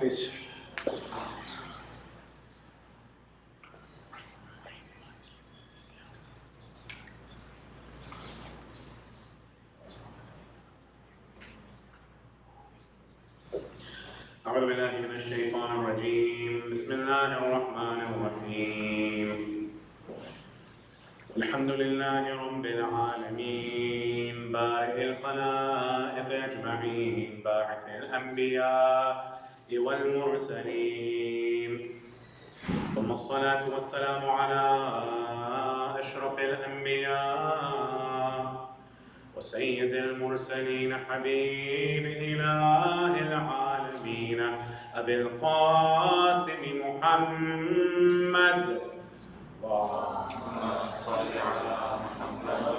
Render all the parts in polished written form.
please. أعوذ بالله من الشيطان الرجيم. بسم الله الرحمن الرحيم. الحمد لله رب العالمين، بارئ الخلائق أجمعين، باعث الأنبياء والمرسلين، ثم الصلاة والسلام على أشرف الأنبياء وسيد المرسلين، حبيب إله العالمين، أبي القاسم محمد. اللهم صل على محمد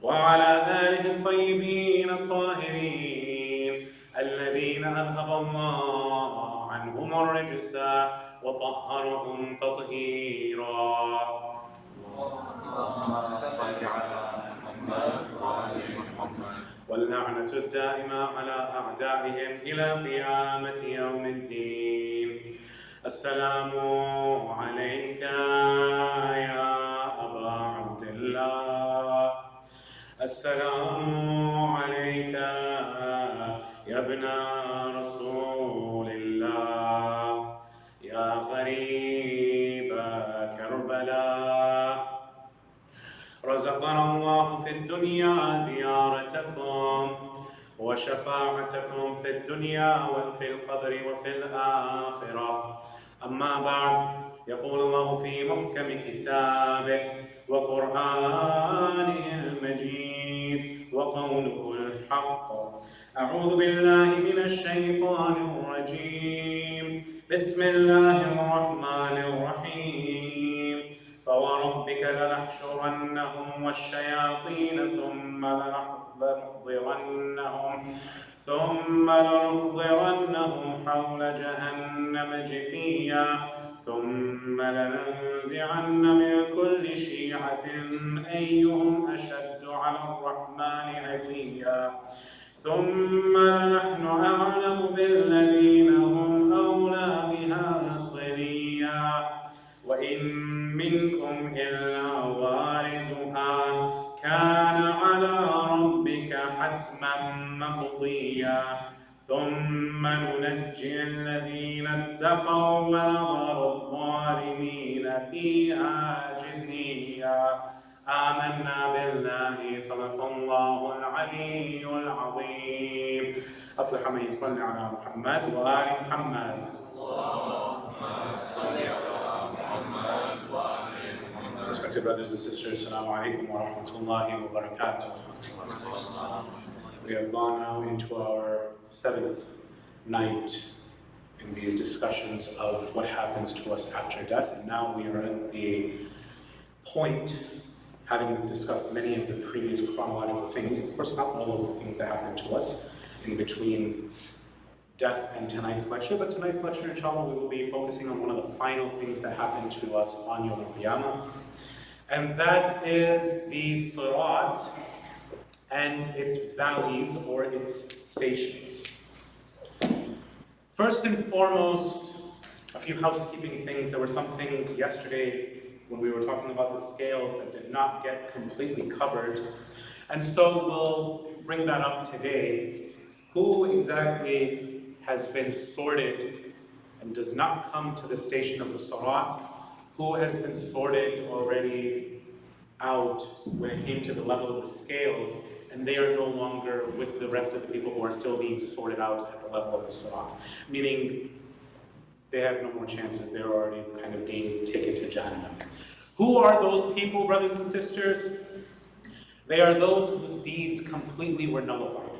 وعلى آله الطيبين الطاهرين الذين أذهب الله عنهم الرجس وطهرهم تطهيرا. اللهم صل على محمد وعلى محمد. واللعنة الدائمة على أعدائهم إلى قيامة يوم الدين. السلام عليك يا أبا عبد الله، السلام عليك يا ابن رسول الله، يا غريب كربلاء. رزقنا الله في الدنيا زيارتكم وشفاعتكم في الدنيا وفي القبر وفي الآخرة. أما بعد، يقول الله في محكم كتابه وقرآنه المجيد وقوله الحق: أعوذ بالله من الشيطان الرجيم، بسم الله الرحمن الرحيم. فوربك لنحشرنهم والشياطين ثم لنحضرنهم حول جهنم جثيا، ثم لننزعن من كل شيعة أيهم أشد على الرحمن عتيا، ثم لنحن أعلم بالذين هم أولى بها صليا، وإن منكم إلا واردها كان على ربك حتما مقضيا، ثم ننجي الذين اتقوا ونذر الظالمين فيها جثيا. آمنا بالله، صدق الله العلي العظيم. أفلح من يصلي على محمد وآل محمد. اللهم صل على محمد وآل محمد. Respected brothers and sisters, Assalamu alaikum wa rahmatullahi wa barakatuh. We have gone now into our 7th night in these discussions of what happens to us after death, and now we are at the point, having discussed many of the previous chronological things, of course not all of the things that happen to us in between death and tonight's lecture, but tonight's lecture, inshallah, we will be focusing on one of the final things that happen to us on Yawm al-Qiyamah, and that is the Sirat and its valleys or its stations. First and foremost, a few housekeeping things. There were some things yesterday when we were talking about the scales that did not get completely covered, and so we'll bring that up today. Who exactly has been sorted and does not come to the station of the Sirat? Who has been sorted already out when it came to the level of the scales, and they are no longer with the rest of the people who are still being sorted out at the level of the Sirat, meaning they have no more chances, they're already kind of being taken to Jahannam. Who are those people, brothers and sisters? They are those whose deeds completely were nullified.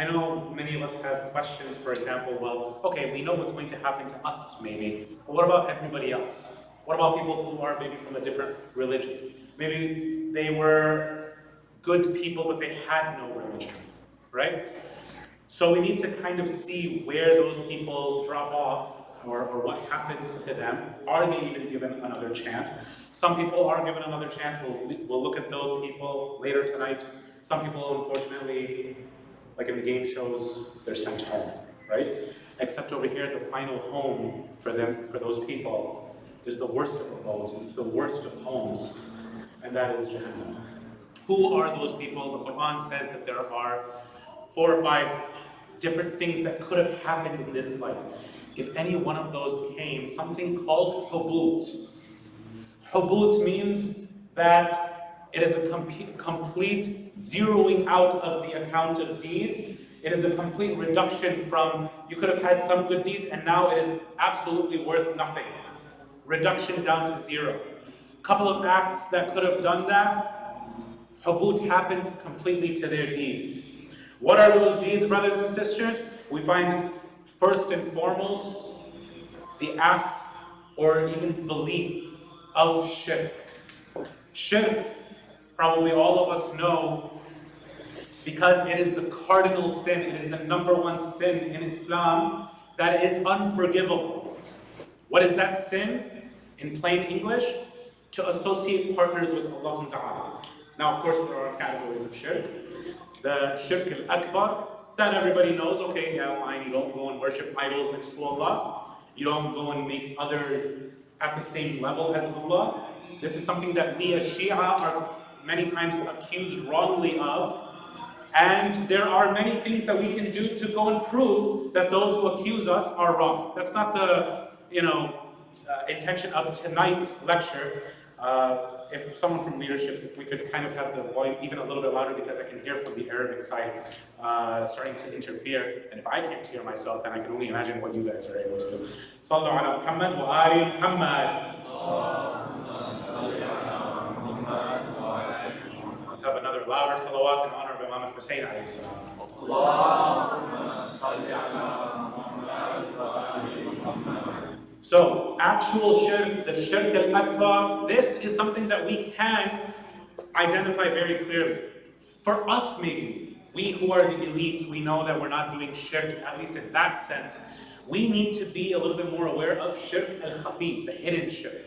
I know many of us have questions, for example, well, okay, we know what's going to happen to us maybe, but what about everybody else? What about people who are maybe from a different religion? Maybe they were good people, but they had no religion, right? So we need to kind of see where those people drop off, or what happens to them. Are they even given another chance? Some people are given another chance. We'll look at those people later tonight. Some people, unfortunately, like in the game shows, they're sent home, right? Except over here, the final home for them, for those people, is the worst of abodes. It's the worst of homes, and that is Jahannam. Who are those people? The Quran says that there are 4 or 5 different things that could have happened in this life. If any one of those came, something called hubut. Hubut means that it is a complete zeroing out of the account of deeds. It is a complete reduction from, you could have had some good deeds and now it is absolutely worth nothing. Reduction down to 0. Couple of acts that could have done that, hubut happened completely to their deeds. What are those deeds, brothers and sisters? We find first and foremost the act or even belief of shirk. Shirk, probably all of us know, because it is the cardinal sin, it is the #1 sin in Islam that is unforgivable. What is that sin? In plain English, to associate partners with Allah subhanahu wa ta'ala. Now, of course, there are categories of shirk. The shirk al-akbar, that everybody knows, okay, yeah, fine, you don't go and worship idols next to Allah. You don't go and make others at the same level as Allah. This is something that we as Shi'a are many times accused wrongly of. And there are many things that we can do to go and prove that those who accuse us are wrong. That's not the, intention of tonight's lecture. If someone from leadership, if we could kind of have the volume even a little bit louder, because I can hear from the Arabic side starting to interfere, and if I can't hear myself, then I can only imagine what you guys are able to do. Sallu ala Muhammad wa ali Muhammad. Let's have another louder salawat in honor of Imam Hussein alayhi salam. Allahumma salli ala Muhammad wa ali Muhammad. So, actual shirk, the shirk al-akbar, this is something that we can identify very clearly. For us maybe, we who are the elites, we know that we're not doing shirk, at least in that sense. We need to be a little bit more aware of shirk al-khafi, the hidden shirk.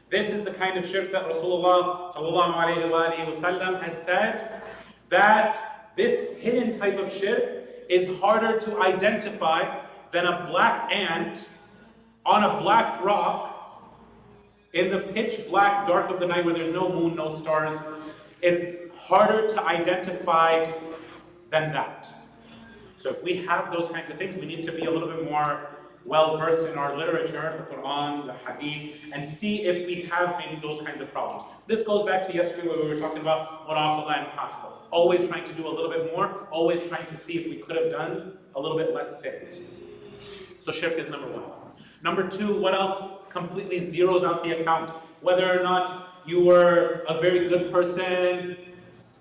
This is the kind of shirk that Rasulullah sallallahu alayhi wa sallam has said that this hidden type of shirk is harder to identify than a black ant on a black rock in the pitch black dark of the night where there's no moon, no stars. It's harder to identify than that. So if we have those kinds of things, we need to be a little bit more well versed in our literature, the Quran, the Hadith, and see if we have maybe those kinds of problems. This goes back to yesterday where we were talking about muraqabah and muhasabah. Always trying to do a little bit more, always trying to see if we could have done a little bit less sins. So shirk is #1. #2, what else completely zeroes out the account? Whether or not you were a very good person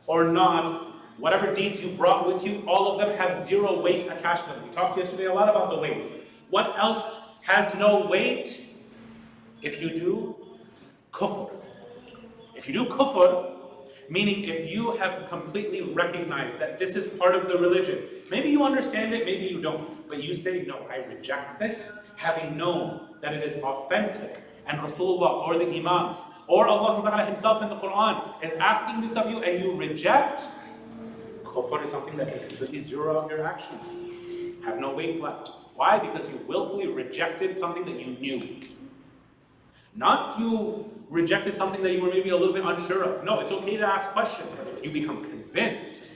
or not, whatever deeds you brought with you, all of them have 0 weight attached to them. We talked yesterday a lot about the weights. What else has no weight? If you do kufr. If you do kufr, meaning if you have completely recognized that this is part of the religion, maybe you understand it, maybe you don't, but you say, no, I reject this, having known that it is authentic, and Rasulullah or the Imams, or Allah subhanahu wa ta'ala himself in the Quran is asking this of you, and you reject, kufr is something that can completely zero out your actions. Have no weight left. Why? Because you willfully rejected something that you knew. Not you rejected something that you were maybe a little bit unsure of. No, it's okay to ask questions, but if you become convinced,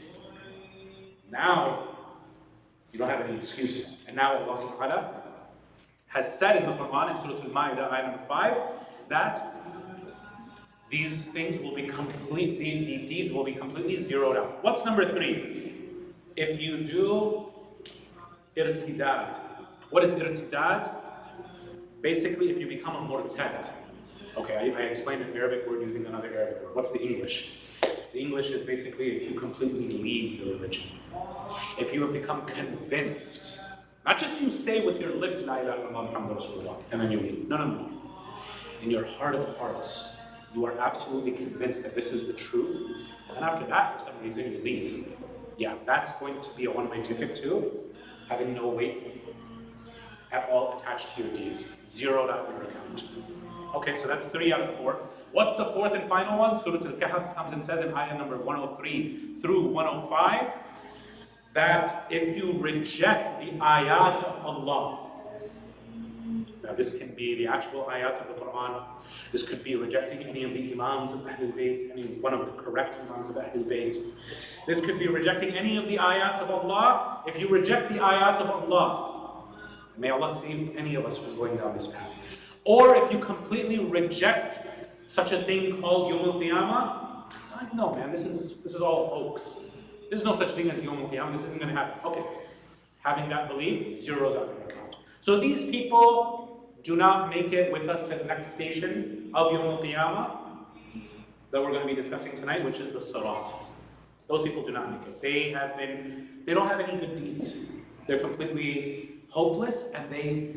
now you don't have any excuses. And now Allah subhanahu wa ta'ala has said in the Quran in Surah Al-Ma'idah, ayah #5, that these things will be the deeds will be completely zeroed out. What's #3? If you do irtidad. What is irtidad? Basically, if you become a murtad. Okay, I explained an Arabic word using another Arabic word. What's the English? The English is basically if you completely leave the religion. If you have become convinced, not just you say with your lips, La ilaha illallah Muhammadur Rasulullah, and then you leave. No. In your heart of hearts, you are absolutely convinced that this is the truth, and after that, for some reason, you leave. Yeah, that's going to be a one-way ticket too, having no weight at all attached to your deeds, zeroed out your account. Okay, so that's 3 out of 4. What's the 4th and final one? Surah Al-Kahf comes and says in ayah number 103 through 105 that if you reject the ayat of Allah, Now, this can be the actual ayat of the Quran. This could be rejecting any of the Imams of Ahlul Bayt, any one of the correct Imams of Ahlul Bayt. This could be rejecting any of the ayat of Allah. If you reject the ayat of Allah, may Allah save any of us from going down this path. Or if you completely reject such a thing called Yawm al-Qiyamah, no man, this is all hoax. There's no such thing as Yawm al-Qiyamah, this isn't going to happen. Okay, having that belief, zeros out of your account. So these people do not make it with us to the next station of Yawm al-Qiyamah that we're going to be discussing tonight, which is the Sirat. Those people do not make it. They don't have any good deeds. They're completely hopeless and they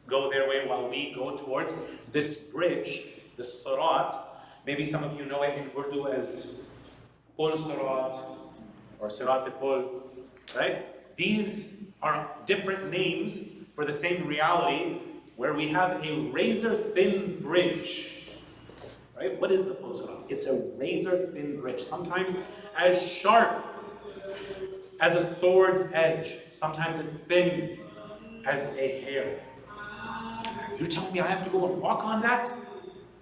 go their way while we go towards this bridge, the Sirat. Maybe some of you know it in Urdu as Pul Sirat or Sirat al-Pul, right? These are different names for the same reality where we have a razor-thin bridge. Right? What is the Pul Sirat? It's a razor-thin bridge, sometimes as sharp as a sword's edge, sometimes as thin as a hair. You're telling me I have to go and walk on that?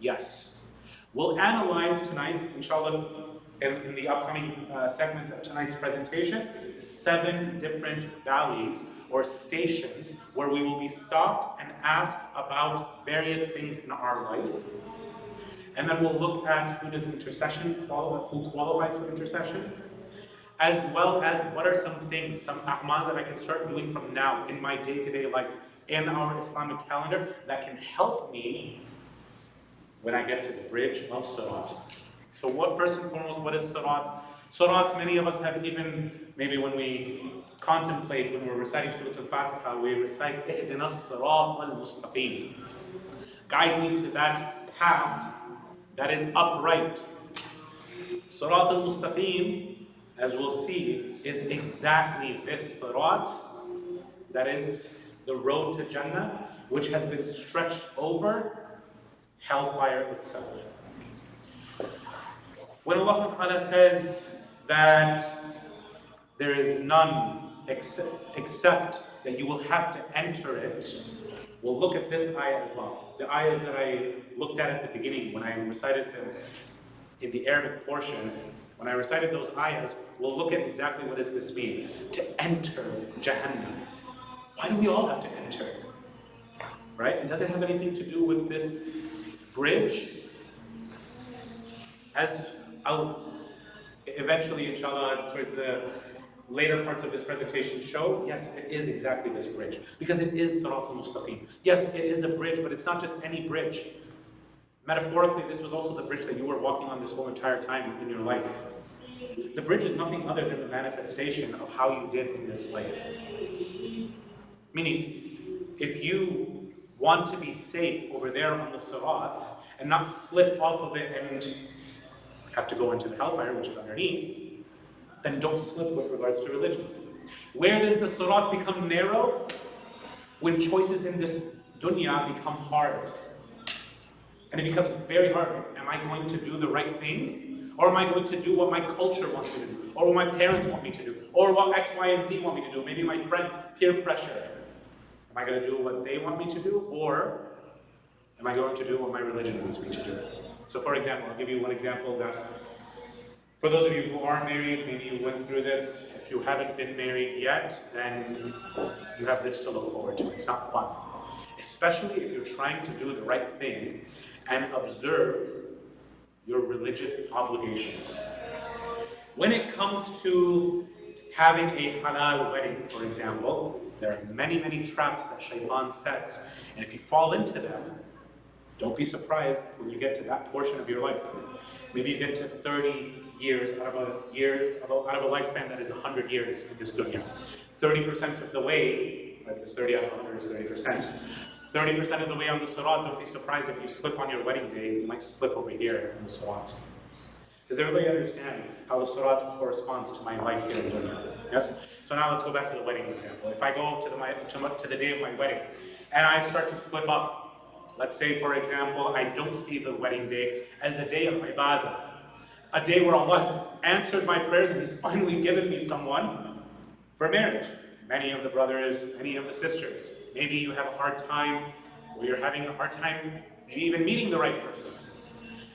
Yes. We'll analyze tonight, inshallah, in the upcoming segments of tonight's presentation, 7 different valleys or stations where we will be stopped and asked about various things in our life. And then we'll look at who does intercession, who qualifies for intercession, as well as what are some things, some a'mal that I can start doing from now in my day-to-day life, in our Islamic calendar, that can help me when I get to the bridge of Sirat. So first and foremost, what is Sirat? Sirat, many of us have even, maybe when we contemplate, when we're reciting Surah Al-Fatiha, we recite, Ihdinas Sirat al-Mustaqim. Guide me to that path that is upright. Sirat al-Mustaqim, as we'll see, is exactly this Sirat, that is the road to Jannah, which has been stretched over hellfire itself. When Allah subhanahu wa ta'ala says that there is none except that you will have to enter it, we'll look at this ayah as well. The ayahs that I looked at the beginning when I recited them in the Arabic portion, when I recited those ayahs, we'll look at exactly what does this mean, to enter Jahannam. Why do we all have to enter? Right? And does it have anything to do with this bridge? As I'll eventually, inshallah, towards the later parts of this presentation show, yes, it is exactly this bridge. Because it is Sirat al-Mustaqim. Yes, it is a bridge, but it's not just any bridge. Metaphorically, this was also the bridge that you were walking on this whole entire time in your life. The bridge is nothing other than the manifestation of how you did in this life. Meaning, if you want to be safe over there on the Sirat and not slip off of it and have to go into the hellfire, which is underneath, then don't slip with regards to religion. Where does the Sirat become narrow? When choices in this dunya become hard. And it becomes very hard. Am I going to do the right thing? Or am I going to do what my culture wants me to do? Or what my parents want me to do? Or what X, Y, and Z want me to do? Maybe my friends, peer pressure. Am I going to do what they want me to do? Or am I going to do what my religion wants me to do? So for example, I'll give you one example that for those of you who are married, maybe you went through this. If you haven't been married yet, then you have this to look forward to. It's not fun. Especially if you're trying to do the right thing and observe your religious obligations. When it comes to having a halal wedding, for example, there are many, many traps that shaitan sets. And if you fall into them, don't be surprised when you get to that portion of your life. Maybe you get to 30 years out of a lifespan that is 100 years in this dunya. 30% of the way, right, because 30 out of 100 is 30%. 30% of the way on the Sirat, don't be surprised if you slip on your wedding day, you might slip over here on the Sirat. Does everybody understand how the Sirat corresponds to my life here in dunya? Yes? So now let's go back to the wedding example. If I go to the day of my wedding, and I start to slip up, let's say, for example, I don't see the wedding day as a day of ibadah, a day where Allah has answered my prayers and He's finally given me someone for marriage. Many of the brothers, many of the sisters, maybe you have a hard time or you're having a hard time maybe even meeting the right person.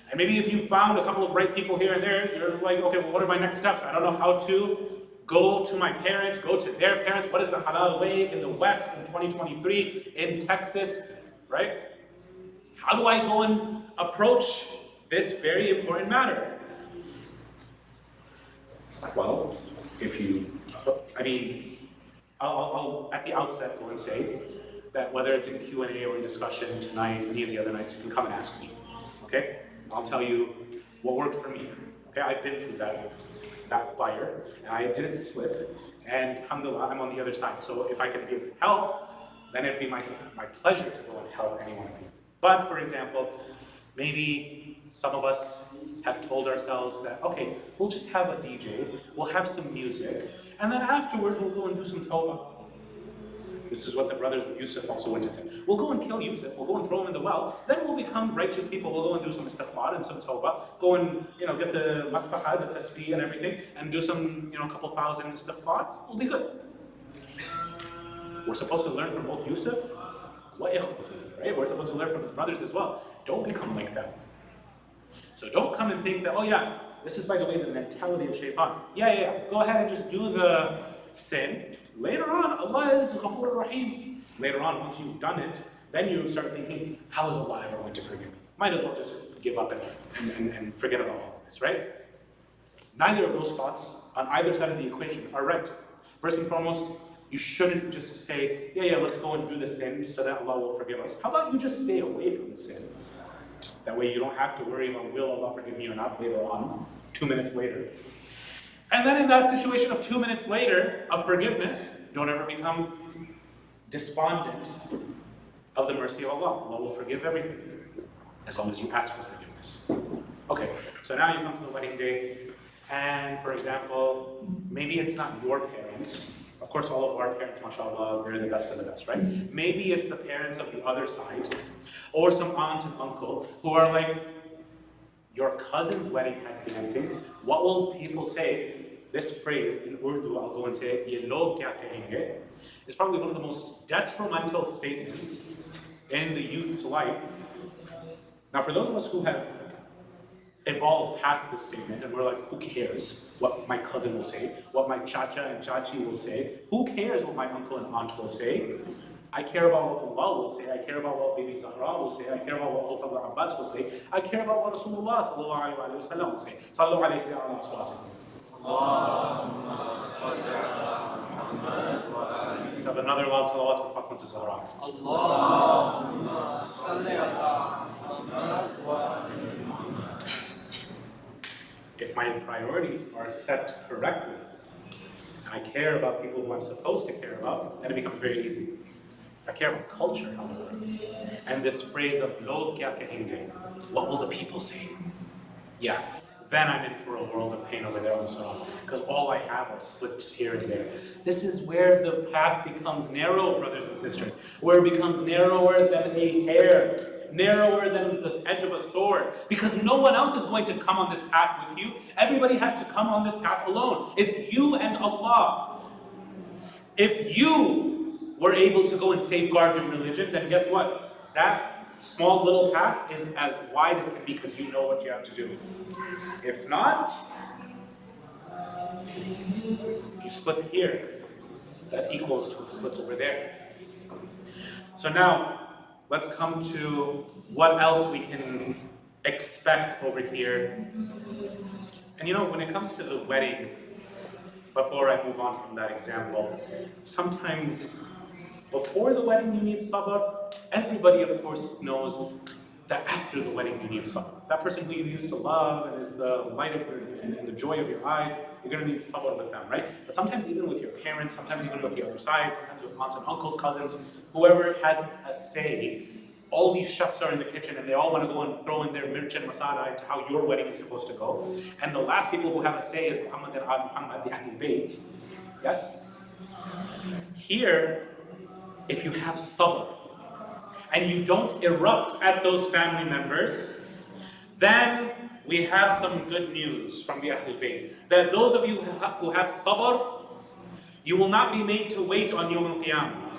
And maybe if you found a couple of right people here and there, you're like, okay, well, what are my next steps? I don't know how to go to my parents, go to their parents. What is the halal way in the West in 2023 in Texas, right? How do I go and approach this very important matter? Well, I'll at the outset go and say that whether it's in Q&A or in discussion tonight, any of the other nights, you can come and ask me, okay? I'll tell you what worked for me, okay? I've been through that fire, and I didn't slip, and alhamdulillah, I'm on the other side. So if I can be of help, then it'd be my pleasure to go and help anyone of you. But for example, maybe some of us have told ourselves that, okay, we'll just have a DJ, we'll have some music, and then afterwards we'll go and do some tawbah. This is what the brothers of Yusuf also went and said. We'll go and kill Yusuf, we'll go and throw him in the well, then we'll become righteous people, we'll go and do some istighfar and some tawbah, go and get the masbaha, the tasbih and everything, and do some couple thousand istighfar, we'll be good. We're supposed to learn from both Yusuf, right? We're supposed to learn from his brothers as well. Don't become like them. So don't come and think that, oh yeah, this is by the way the mentality of shaitan. Yeah, go ahead and just do the sin. Later on, Allah is Ghafur Rahim. Later on, once you've done it, then you start thinking, how is Allah ever going to forgive me? Might as well just give up and forget about all this, right? Neither of those thoughts on either side of the equation are right. First and foremost, you shouldn't just say, yeah, let's go and do the sin so that Allah will forgive us. How about you just stay away from the sin? That way you don't have to worry about will Allah forgive me or not later on, 2 minutes later. And then in that situation of 2 minutes later of forgiveness, don't ever become despondent of the mercy of Allah. Allah will forgive everything, as long as you ask for forgiveness. Okay, so now you come to the wedding day, and for example, maybe it's not your parents. Of course, all of our parents, mashallah, they're the best of the best, right? Maybe it's the parents of the other side, or some aunt and uncle who are like, your cousin's wedding had dancing. What will people say? This phrase in Urdu, I'll go and say it, ye log kya kahenge, is probably one of the most detrimental statements in the youth's life. Now, for those of us who have evolved past this statement, and we're like, who cares what my cousin will say, what my chacha and chachi will say, who cares what my uncle and aunt will say? I care about what Allah will say, I care about what baby Zahra will say, I care about what Uthman ibn Abbas will say, I care about what Rasulullah sallallahu alayhi wa sallam will say. Sallu alayhi wa sallam. Allahumma salli ala Muhammad wa alihi. Let's have another loud salawat for Fatima Zahra. Allahumma salli ala Muhammad wa alihi. If my priorities are set correctly, and I care about people who I'm supposed to care about, then it becomes very easy. If I care about culture, however, and this phrase of log kya kahenge, what will the people say? Yeah, then I'm in for a world of pain over there on Sirat, because all I have are slips here and there. This is where the path becomes narrow, brothers and sisters, where it becomes narrower than a hair, narrower than the edge of a sword, because no one else is going to come on this path with you. Everybody has to come on this path alone. It's you and Allah. If you were able to go and safeguard your religion, then guess what? That small little path is as wide as can be, because you know what you have to do. If not, if you slip here, that equals to a slip over there. So now, let's come to what else we can expect over here. And when it comes to the wedding, before I move on from that example, sometimes before the wedding you need sabr. Everybody, of course, knows that after the wedding you need sabr. That person who you used to love and is the light of your, and the joy of your eyes, you're going to need sabr with them, right? But sometimes even with your parents, sometimes even with the other side, sometimes with aunts and uncles, cousins, whoever has a say, all these chefs are in the kitchen and they all want to go and throw in their mirch and masala into how your wedding is supposed to go. And the last people who have a say is Muhammad and Al Muhammad, the Ahlul Bayt. Yes? Here, if you have sabr, and you don't erupt at those family members, then we have some good news from the Ahlul Bayt. That those of you who have sabr, you will not be made to wait on Yawm al-Qiyamah.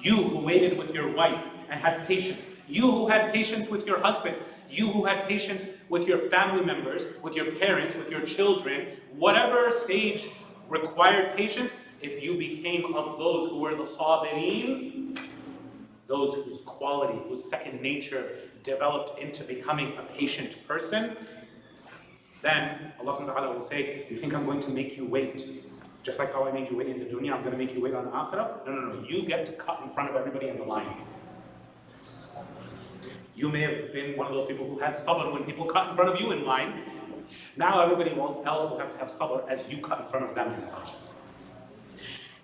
You who waited with your wife and had patience. You who had patience with your husband. You who had patience with your family members, with your parents, with your children. Whatever stage required patience, if you became of those who were the sabirin, those whose quality, whose second nature developed into becoming a patient person, then Allah subhanahu wa ta'ala will say, you think I'm going to make you wait? Just like how I made you wait in the dunya, I'm going to make you wait on the akhirah? No. You get to cut in front of everybody in the line. You may have been one of those people who had sabr when people cut in front of you in line. Now everybody else will have to have sabr as you cut in front of them in line.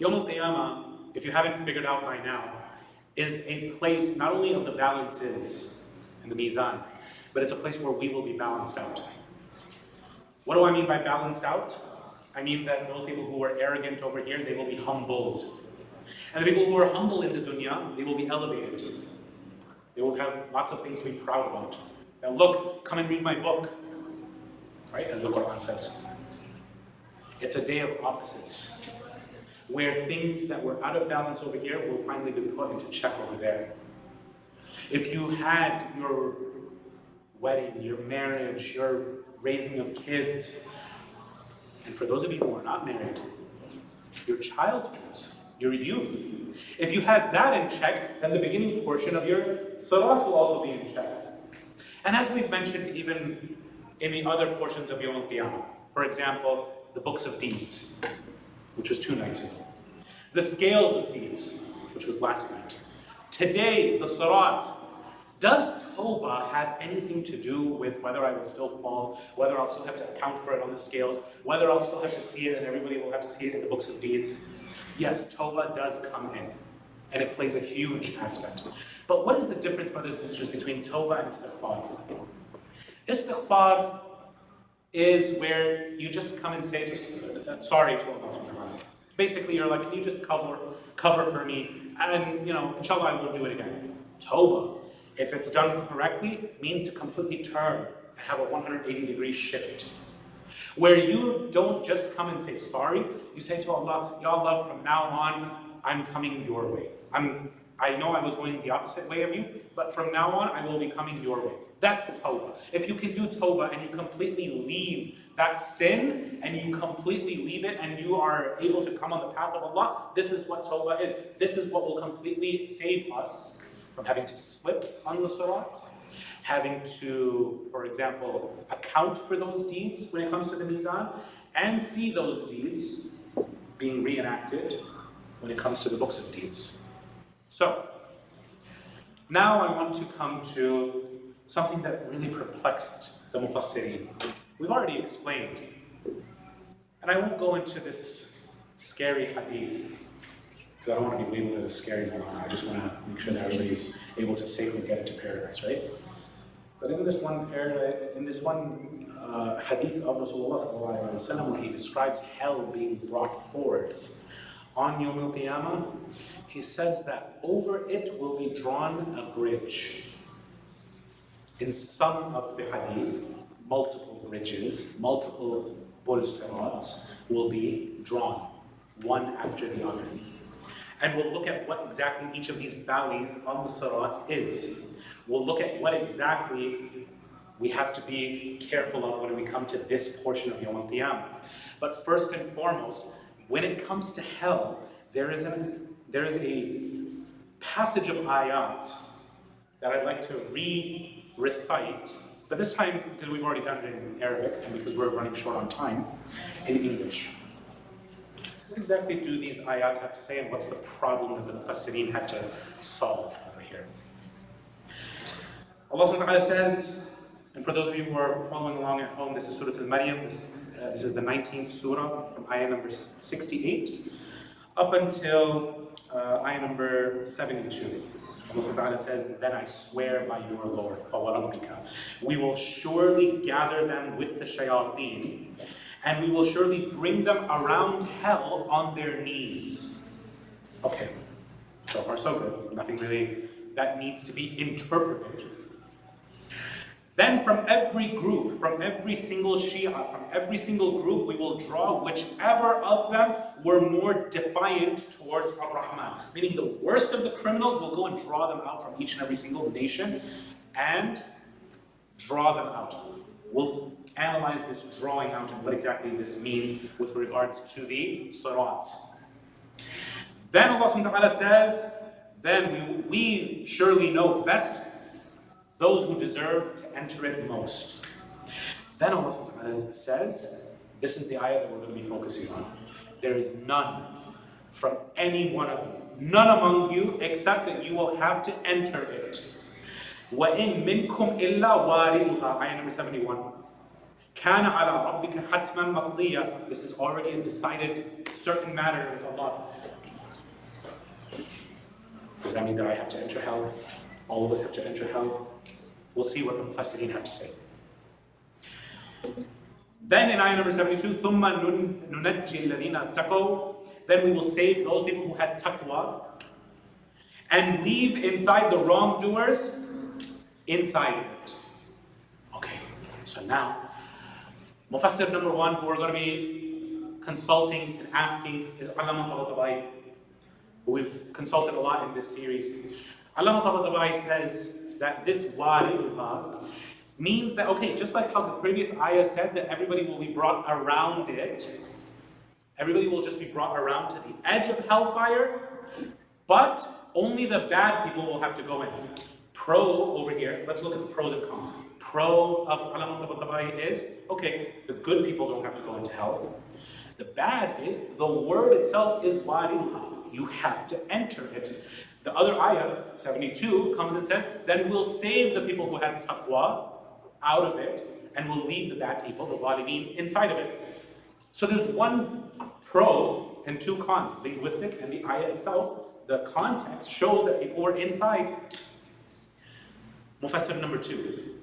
Yawm al-Qiyamah, if you haven't figured out by now, is a place not only of the balances and the mizan, but it's a place where we will be balanced out. What do I mean by balanced out? I mean that those people who were arrogant over here, they will be humbled. And the people who are humble in the dunya, they will be elevated. They will have lots of things to be proud about. Now look, come and read my book. Right, as the Quran says. It's a day of opposites, where things that were out of balance over here will finally be put into check over there. If you had your wedding, your marriage, your raising of kids, and for those of you who are not married, your childhoods, your youth, if you had that in check, then the beginning portion of your Sirat will also be in check. And as we've mentioned even in the other portions of Yawm al-Qiyamah, for example, the books of deeds, which was 2 nights ago. The scales of deeds, which was last night. Today, the Sirat. Does Tawbah have anything to do with whether I will still fall, whether I'll still have to account for it on the scales, whether I'll still have to see it and everybody will have to see it in the books of deeds? Yes, Tawbah does come in, and it plays a huge aspect. But what is the difference, brothers and sisters, between Tawbah and Istighfar? Istighfar is where you just come and say sorry to Allah subhanahu wa ta'ala. Basically, you're like, can you just cover for me? And, inshallah, I won't do it again. Tawbah, if it's done correctly, means to completely turn and have a 180-degree shift. Where you don't just come and say sorry, you say to Allah, Ya Allah, from now on, I'm coming your way. I know I was going the opposite way of you, but from now on, I will be coming your way. That's the tawbah. If you can do tawbah and you completely leave that sin, and you completely leave it, and you are able to come on the path of Allah, this is what tawbah is. This is what will completely save us from having to slip on the Sirat, having to, for example, account for those deeds when it comes to the mizan, and see those deeds being reenacted when it comes to the books of deeds. So, now I want to come to something that really perplexed the Mufassirin. We've already explained, and I won't go into this scary hadith, because I don't want to be labeled as a scary one. I just want to make sure that everybody's able to safely get into paradise, right? But in this one hadith of Rasulullah sallallahu alaihi wasallam, when he describes hell being brought forth on Yawm al-Qiyamah, he says that over it will be drawn a bridge. In some of the hadith, multiple bridges, multiple Sirats will be drawn, one after the other. And we'll look at what exactly each of these valleys on the Sirat is. We'll look at what exactly we have to be careful of when we come to this portion of Yawm al-Qiyamah. But first and foremost, when it comes to hell, there is a passage of ayat that I'd like to recite, but this time, because we've already done it in Arabic, and because we're running short on time, in English. What exactly do these ayat have to say, and what's the problem that the Mufassirin had to solve over here? Allah subhanahu wa ta'ala says, and for those of you who are following along at home, this is Surah Al-Maryam, this is the 19th surah, from ayah number 68, up until ayah number 72. Allah subhanahu wa ta'ala says, then I swear by your Lord, فَوَرَبِّكَ, we will surely gather them with the shayateen, and we will surely bring them around hell on their knees. Okay, so far so good. Nothing really that needs to be interpreted. Then from every group, from every single Shia, from every single group, we will draw whichever of them were more defiant towards Ar-Rahman. Meaning the worst of the criminals will go and draw them out from each and every single nation and draw them out. We'll analyze this drawing out and what exactly this means with regards to the Sirat. Then Allah subhanahu wa ta'ala says, then we surely know best those who deserve to enter it most. Then Allah subhanahu wa ta'ala says, this is the ayah that we're going to be focusing on. There is none from any one of you, none among you, except that you will have to enter it. وَإِن مِّنكُمْ إِلَّا وَارِدُهَا, ayah number 71. كَانَ عَلَىٰ رَبِّكَ حَتْمًا مَقْضِيًّا. This is already a decided, certain matter with Allah. Does that mean that I have to enter hell? All of us have to enter hell? We'll see what the Mufassirin have to say. Then in ayah number 72, ثُمَّ نُنَجِّي الَّذِينَ اتَّقَوْا. Then we will save those people who had taqwa and leave inside the wrongdoers inside it. Okay, so now, Mufassir number one, who we're going to be consulting and asking, is Allama Tabatabai, who we've consulted a lot in this series. Allama Tabatabai says that this wariduha means that, okay, just like how the previous ayah said that everybody will be brought around it, everybody will just be brought around to the edge of hellfire, but only the bad people will have to go in. Pro over here, let's look at the pros and cons. Pro of Allama Tabatabai is, okay, the good people don't have to go into hell. The bad is, the word itself is wariduha. You have to enter it. The other ayah, 72, comes and says, then we'll save the people who had taqwa out of it, and we'll leave the bad people, the zalimeen, inside of it. So there's one pro and two cons, linguistic and the ayah itself. The context shows that people were inside. Mufassir number two,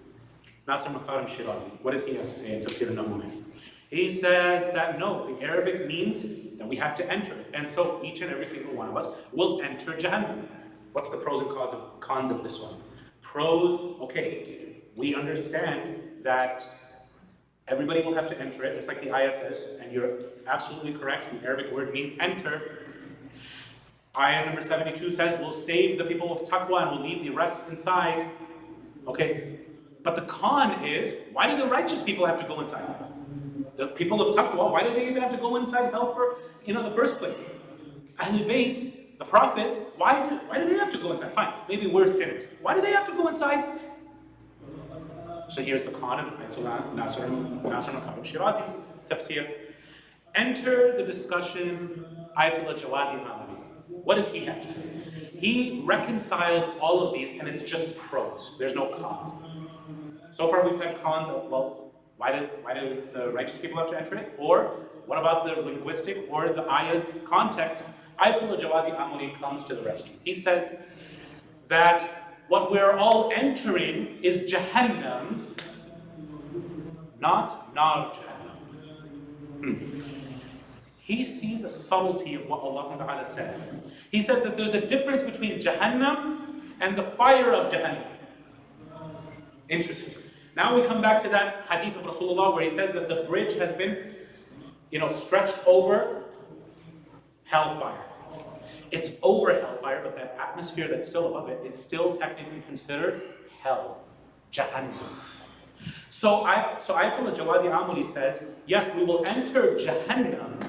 Nasr Makarim Shirazi. What does he have to say in Tafsir al-Namuni? He says that no, the Arabic means that we have to enter it. And so each and every single one of us will enter Jahannam. What's the pros and cons of this one? Pros, okay, we understand that everybody will have to enter it, just like the ayah says, and you're absolutely correct, the Arabic word means enter. Ayah number 72 says, we'll save the people of taqwa and we'll leave the rest inside. Okay, but the con is, why do the righteous people have to go inside? The people of taqwa, why do they even have to go inside hell for, in the first place? Ahlul Bayt, the prophets, why do they have to go inside? Fine, maybe we're sinners. Why do they have to go inside? So here's the con of Nasr Makarim Shirazi's tafsir. Enter the discussion Ayatollah Jawadi Amali. What does he have to say? He reconciles all of these and it's just pros. There's no cons. So far we've had cons of, well, why does the righteous people have to enter it? Or what about the linguistic or the ayah's context? Ayatollah Jawadi Amali comes to the rescue. He says that what we're all entering is Jahannam, not Nar Jahannam. He sees a subtlety of what Allah Ta'ala says. He says that there's a difference between Jahannam and the fire of Jahannam. Interesting. Now we come back to that hadith of Rasulullah where he says that the bridge has been, stretched over hellfire. It's over hellfire, but that atmosphere that's still above it is still technically considered hell, Jahannam. So Ayatollah Jawadi Amali says, yes, we will enter Jahannam,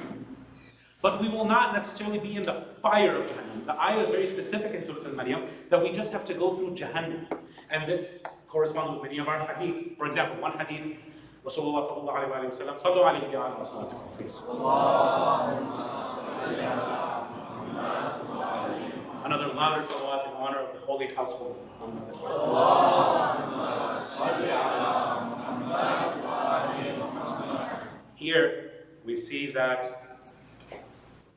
but we will not necessarily be in the fire of Jahannam. The ayah is very specific in Surah Al-Maryam that we just have to go through Jahannam. And this corresponds with many of our hadith. For example, one hadith, Rasulullah sallallahu alayhi wa sallam, sallu alayhi wa sallam, please. Another louder salawat in honor of the holy household. Here we see that the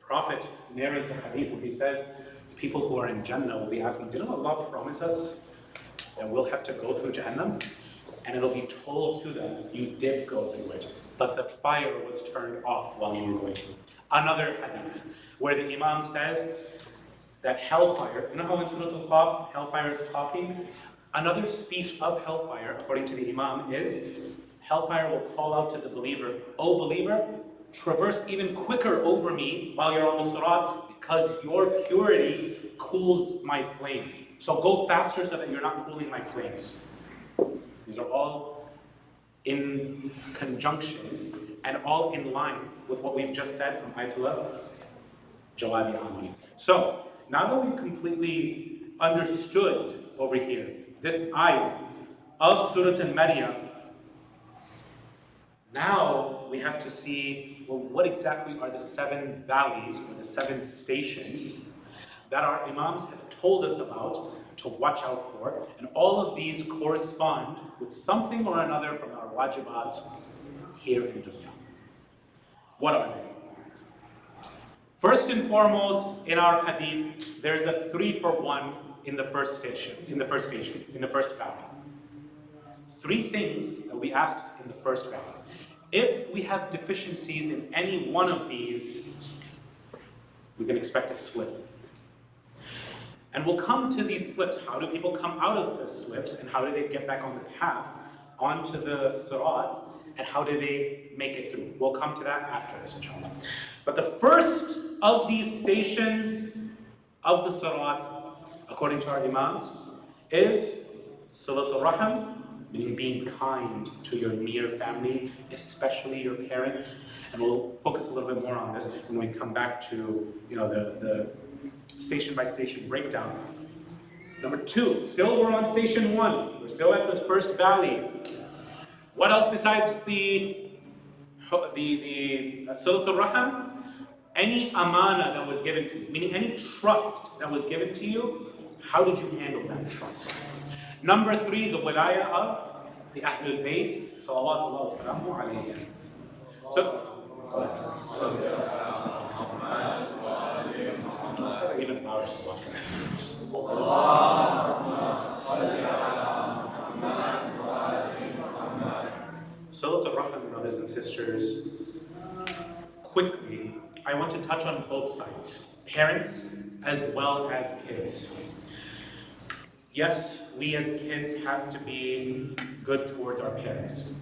Prophet narrates a hadith where he says, people who are in Jannah will be asking, didn't Allah promise us that we'll have to go through Jahannam? And it'll be told to them, you did go through it, but the fire was turned off while you were going through. Another hadith where the Imam says that hellfire, you know how in Surah Al-Qaf, hellfire is talking? Another speech of hellfire, according to the Imam, is hellfire will call out to the believer, "O believer, traverse even quicker over me while you're on the Sirat, because your purity cools my flames. So go faster so that you're not cooling my flames." These are all in conjunction and all in line with what we've just said from Ayatollah Jawabi Amani. So, now that we've completely understood over here this ayah of Surah Al-Maryam, now we have to see, well, what exactly are the 7 valleys or the 7 stations that our Imams have told us about to watch out for, and all of these correspond with something or another from our wajibat here in dunya. What are they? First and foremost, in our hadith, there's a 3-for-1 in the first station, in the first valley. 3 things that we asked in the first valley. If we have deficiencies in any one of these, we can expect a slip. And we'll come to these slips. How do people come out of the slips, and how do they get back on the path, onto the Sirat, and how do they make it through? We'll come to that after this, inshallah. But the first of these stations of the Sirat, according to our Imams, is Silatul Rahim, meaning being kind to your near family, especially your parents. And we'll focus a little bit more on this when we come back to the station by station breakdown. Number 2, still we're on station 1. We're still at this first valley. What else besides the Silatul Rahim? Any amana that was given to you, meaning any trust that was given to you, how did you handle that trust? Number 3, the wilayah of the Ahlul Bayt, salawatullah wa salamu alayhi. So, go ahead. Even louder salawat for Salatul Rahim, brothers and sisters. Quickly, I want to touch on both sides, parents as well as kids. Yes, we as kids have to be good towards our parents.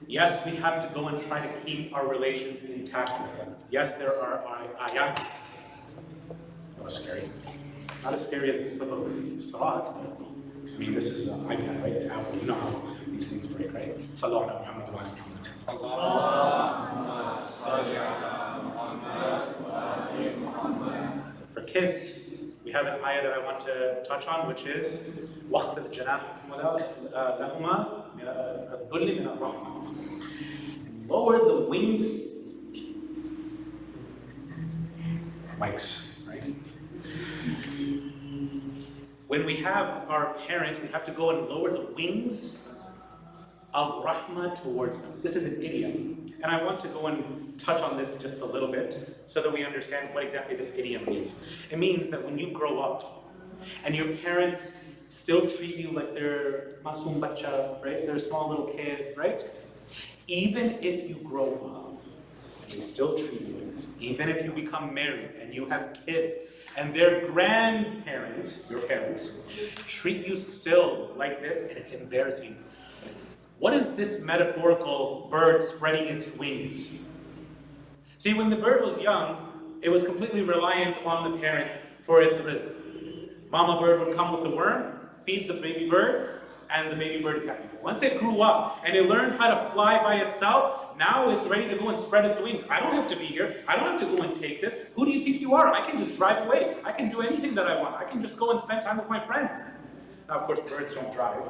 Yes, we have to go and try to keep our relations intact with them. Yes, there are ayat. That was scary. Not as scary as the slip of Sirat, but I mean, this is an iPad, right? It's Apple. You know how these things break, right? Sallu ala Muhammad wa ala Muhammad. Allahumma salli ala Muhammad wa ala Muhammad. For kids, we have an ayah that I want to touch on, which is وَخْفِضْ جَنَاحَكُمْ لَهُمَا مِنَ الذُّلِّ مِنَ الرَّحْمَةِ. Lower the wings. Mics, right? When we have our parents, we have to go and lower the wings of rahmah towards them. This is an idiom, and I want to go and touch on this just a little bit so that we understand what exactly this idiom means. It means that when you grow up and your parents still treat you like they're masoom bacha, right? They're a small little kid, right? Even if you grow up, they still treat you like this. Even if you become married and you have kids, and their grandparents, your parents, treat you still like this, and it's embarrassing. What is this metaphorical bird spreading its wings? See, when the bird was young, it was completely reliant on the parents for its rizq. Mama bird would come with the worm, feed the baby bird, and the baby bird is happy. Once it grew up and it learned how to fly by itself, now it's ready to go and spread its wings. I don't have to be here. I don't have to go and take this. Who do you think you are? I can just drive away. I can do anything that I want. I can just go and spend time with my friends. Now, of course, birds don't drive.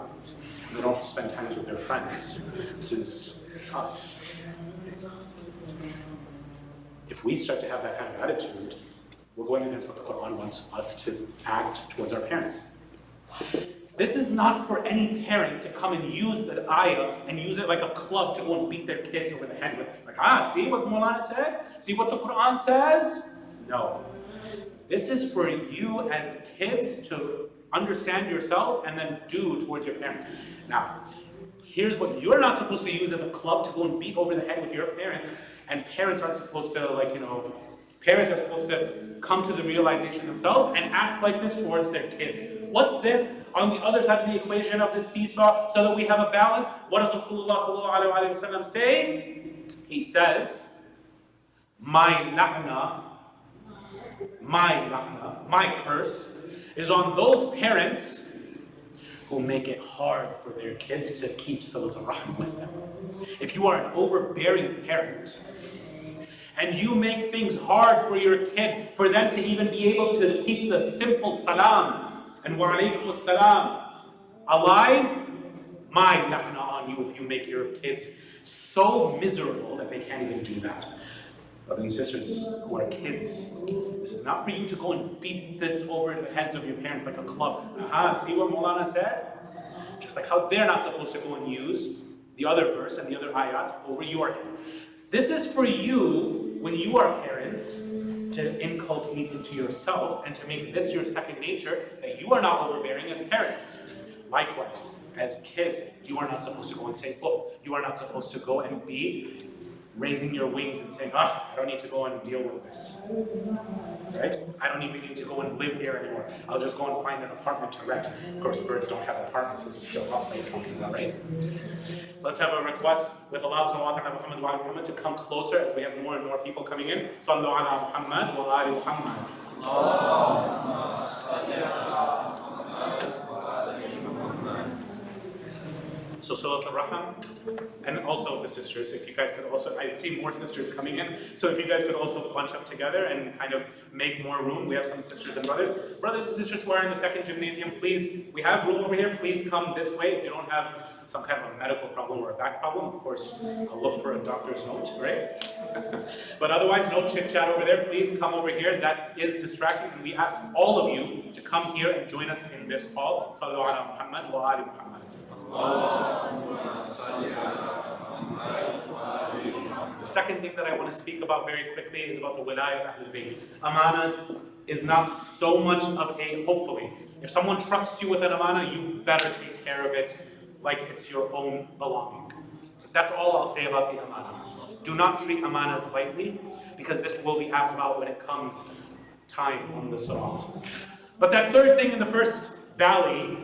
They don't spend time with their friends. This is us. If we start to have that kind of attitude, we're going against what the Quran wants us to act towards our parents. This is not for any parent to come and use that ayah and use it like a club to go and beat their kids over the head with. Like, see what Mulana said? See what the Quran says? No. This is for you as kids to understand yourselves and then do towards your parents. Now, here's what you're not supposed to use as a club to go and beat over the head with your parents, and parents aren't supposed to, Parents are supposed to come to the realization themselves and act like this towards their kids. What's this on the other side of the equation of the seesaw so that we have a balance? What does Rasulullah sallallahu alaihi wasallam say? He says, my la'na, my curse is on those parents who make it hard for their kids to keep Silat al-Rahm with them. If you are an overbearing parent, and you make things hard for your kid, for them to even be able to keep the simple salam and wa alaykum as-salam alive, my la'na on you if you make your kids so miserable that they can't even do that. Brothers and sisters who are kids, this is not for you to go and beat this over the heads of your parents like a club. See what Maulana said? Just like how they're not supposed to go and use the other verse and the other ayat over your head. This is for you, when you are parents, to inculcate into yourself and to make this your second nature, that you are not overbearing as parents. Likewise, as kids, you are not supposed to go and say, oof. You are not supposed to go and be raising your wings and saying, I don't need to go and deal with this. Right? I don't even need to go and live here anymore. I'll just go and find an apartment to rent. Of course, birds don't have apartments. This is still us that you're talking about, right? Let's have a request with Allah subhanahu wa ta'ala to come closer as we have more and more people coming in. Sallu ala Muhammad wa ali Muhammad. Allahumma salli ala Muhammad wa ali Muhammad. So Silat al-Rahim, and also the sisters, if you guys could also, I see more sisters coming in, so if you guys could also bunch up together and kind of make more room. We have some sisters and brothers. Brothers and sisters who are in the second gymnasium, please, we have room over here, please come this way. If you don't have some kind of a medical problem or a back problem, of course, I'll look for a doctor's note, right? But otherwise, no chit-chat over there. Please come over here. That is distracting, and we ask all of you to come here and join us in this hall. Sallu ala Muhammad wa ali Muhammad. The second thing that I want to speak about very quickly is about the wilayah of Ahlul Bayt. Amanas is not so much of a, hopefully, if someone trusts you with an amana, you better take care of it like it's your own belonging. That's all I'll say about the amana. Do not treat amanas lightly, because this will be asked about when it comes time on the Sirat. But that third thing in the first valley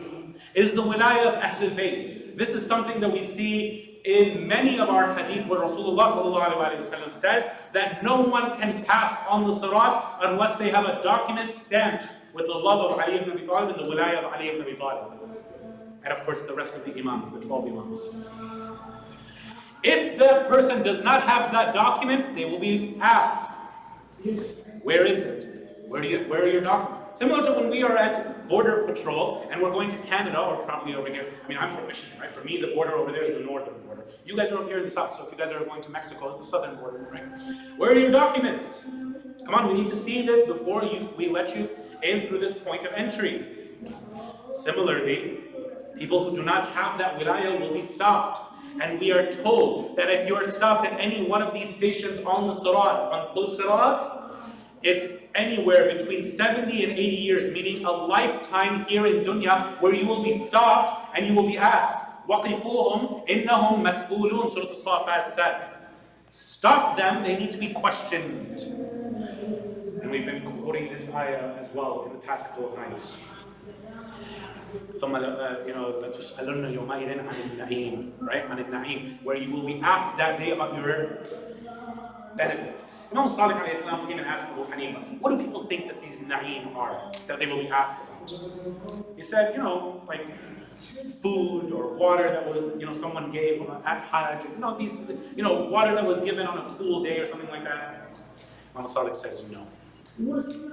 is the wilayah of Ahlul Bayt. This is something that we see in many of our hadith where Rasulullah ﷺ says that no one can pass on the Sirat unless they have a document stamped with the love of Ali ibn Abi Talib and the wilayah of Ali ibn Abi Talib. And of course the rest of the imams, the 12 imams. If the person does not have that document, they will be asked, where is it? Where are your documents? Similar to when we are at border patrol and we're going to Canada, or probably over here. I mean, I'm from Michigan, right? For me, the border over there is the northern border. You guys are over here in the south, so if you guys are going to Mexico, the southern border, right? Where are your documents? Come on, we need to see this before we let you in through this point of entry. Similarly, people who do not have that wilayah will be stopped. And we are told that if you are stopped at any one of these stations on the Sirat, on Pul Sirat, it's anywhere between 70 and 80 years, meaning a lifetime here in dunya, where you will be stopped and you will be asked, وَقِفُوهُمْ إِنَّهُمْ مَسْئُولُونَ Surah Al-Safat says, stop them, they need to be questioned. And we've been quoting this ayah as well in the past couple of nights. لَتُسْأَلُنَّ يَوْمَئِذٍ عَنِ النَّعِيمِ, right? عَنِ النَّعِيمِ, where you will be asked that day about your benefits. Imam Salih alayhi salam came and asked Abu Hanifa, what do people think that these na'im are, that they will be asked about? He said, like food or water that was, someone gave at Hajj, these, water that was given on a cool day or something like that. Imam Salih says no.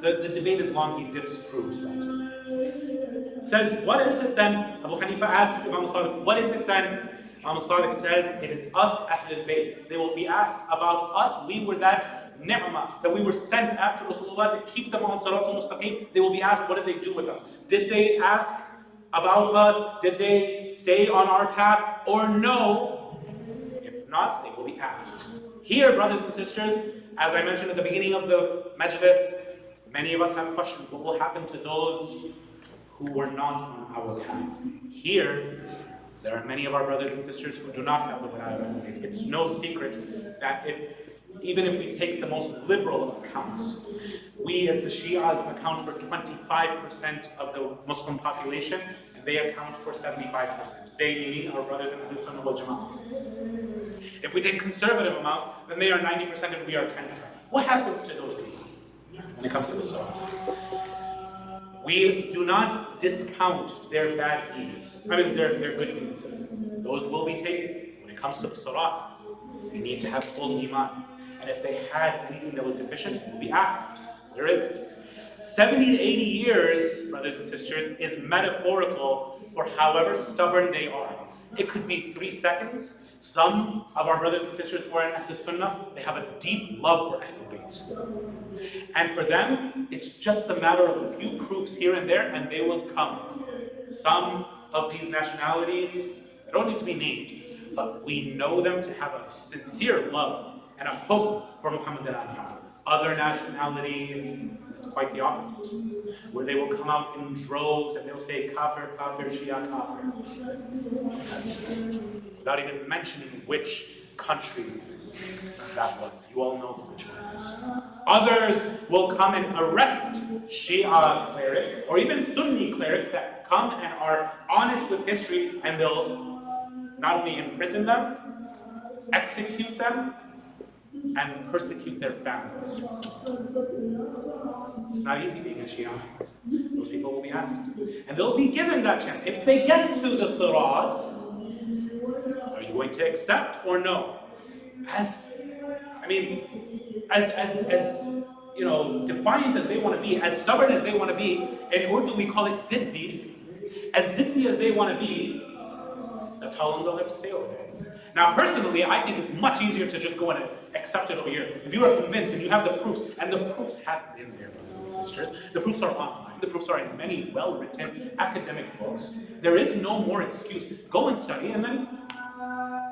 The debate is long, he disproves that. Says, what is it then? Abu Hanifa asks Imam Salih, what is it then? Imam Salih says, it is us, Ahlul Bayt. They will be asked about us. We were that ni'mah, that we were sent after Rasulullah to keep them on Sirat al-Mustaqim. They will be asked, what did they do with us? Did they ask about us? Did they stay on our path? Or no? If not, they will be asked. Here, brothers and sisters, as I mentioned at the beginning of the majlis, many of us have questions. What will happen to those who were not on our path? Here, there are many of our brothers and sisters who do not have the wilayah. It's no secret that if even if we take the most liberal of counts, we as the Shi'as account for 25% of the Muslim population, and they account for 75%. They, meaning our brothers in the Sunnah wal Jama'ah. If we take conservative amounts, then they are 90% and we are 10%. What happens to those people when it comes to the Sirat? We do not discount their bad deeds. I mean, their good deeds. Those will be taken. When it comes to the Sirat, we need to have full iman. And if they had anything that was deficient, it will be asked, where is it? 70 to 80 years, brothers and sisters, is metaphorical for however stubborn they are. It could be 3 seconds. Some of our brothers and sisters who are in Ahl Sunnah, they have a deep love for Ahlul Bayt. And for them, it's just a matter of a few proofs here and there, and they will come. Some of these nationalities, they don't need to be named, but we know them to have a sincere love and a hope for Muhammad and Muhammad. Other nationalities, it's quite the opposite, where they will come out in droves and they'll say kafir, kafir, Shia, kafir. Without even mentioning which country that was. You all know which one it is. Others will come and arrest Shia clerics or even Sunni clerics that come and are honest with history, and they'll not only imprison them, execute them, and persecute their families. It's not easy being a Shia. Those people will be asked. And they'll be given that chance. If they get to the Sirat, are you going to accept or no? As defiant as they want to be, as stubborn as they want to be, in Urdu we call it ziddi. As ziddi as they want to be, that's how long they'll have to stay over there. Now, personally, I think it's much easier to just go and accept it over here. If you are convinced and you have the proofs, and the proofs have been there, brothers and sisters, the proofs are online, the proofs are in many well-written academic books. There is no more excuse. Go and study and then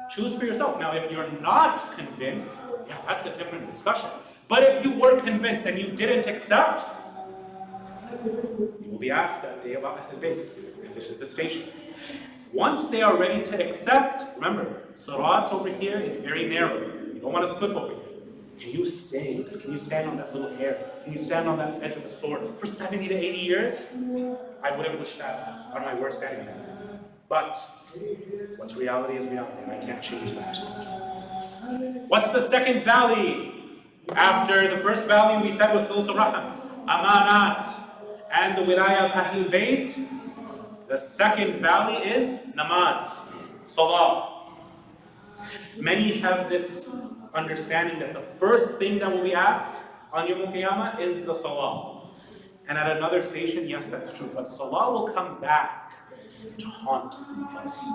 choose for yourself. Now, if you're not convinced, yeah, that's a different discussion. But if you were convinced and you didn't accept, you will be asked that day about Ahl Bayt. And this is the station. Once they are ready to accept, remember, Sirat over here is very narrow. You don't want to slip over here. Can you stay? Can you stand on that little hair? Can you stand on that edge of a sword for 70 to 80 years? I wouldn't wish that on my worst enemy. But what's reality is reality, and I can't change that. What's the second valley? After the first valley we said was Silatul Rahim, Amanat, and the Wilayah of Ahlul Bayt. The second valley is namaz, salah. Many have this understanding that the first thing that will be asked on Yawm al-Qiyamah is the salah. And at another station, yes, that's true, but salah will come back to haunt some of us.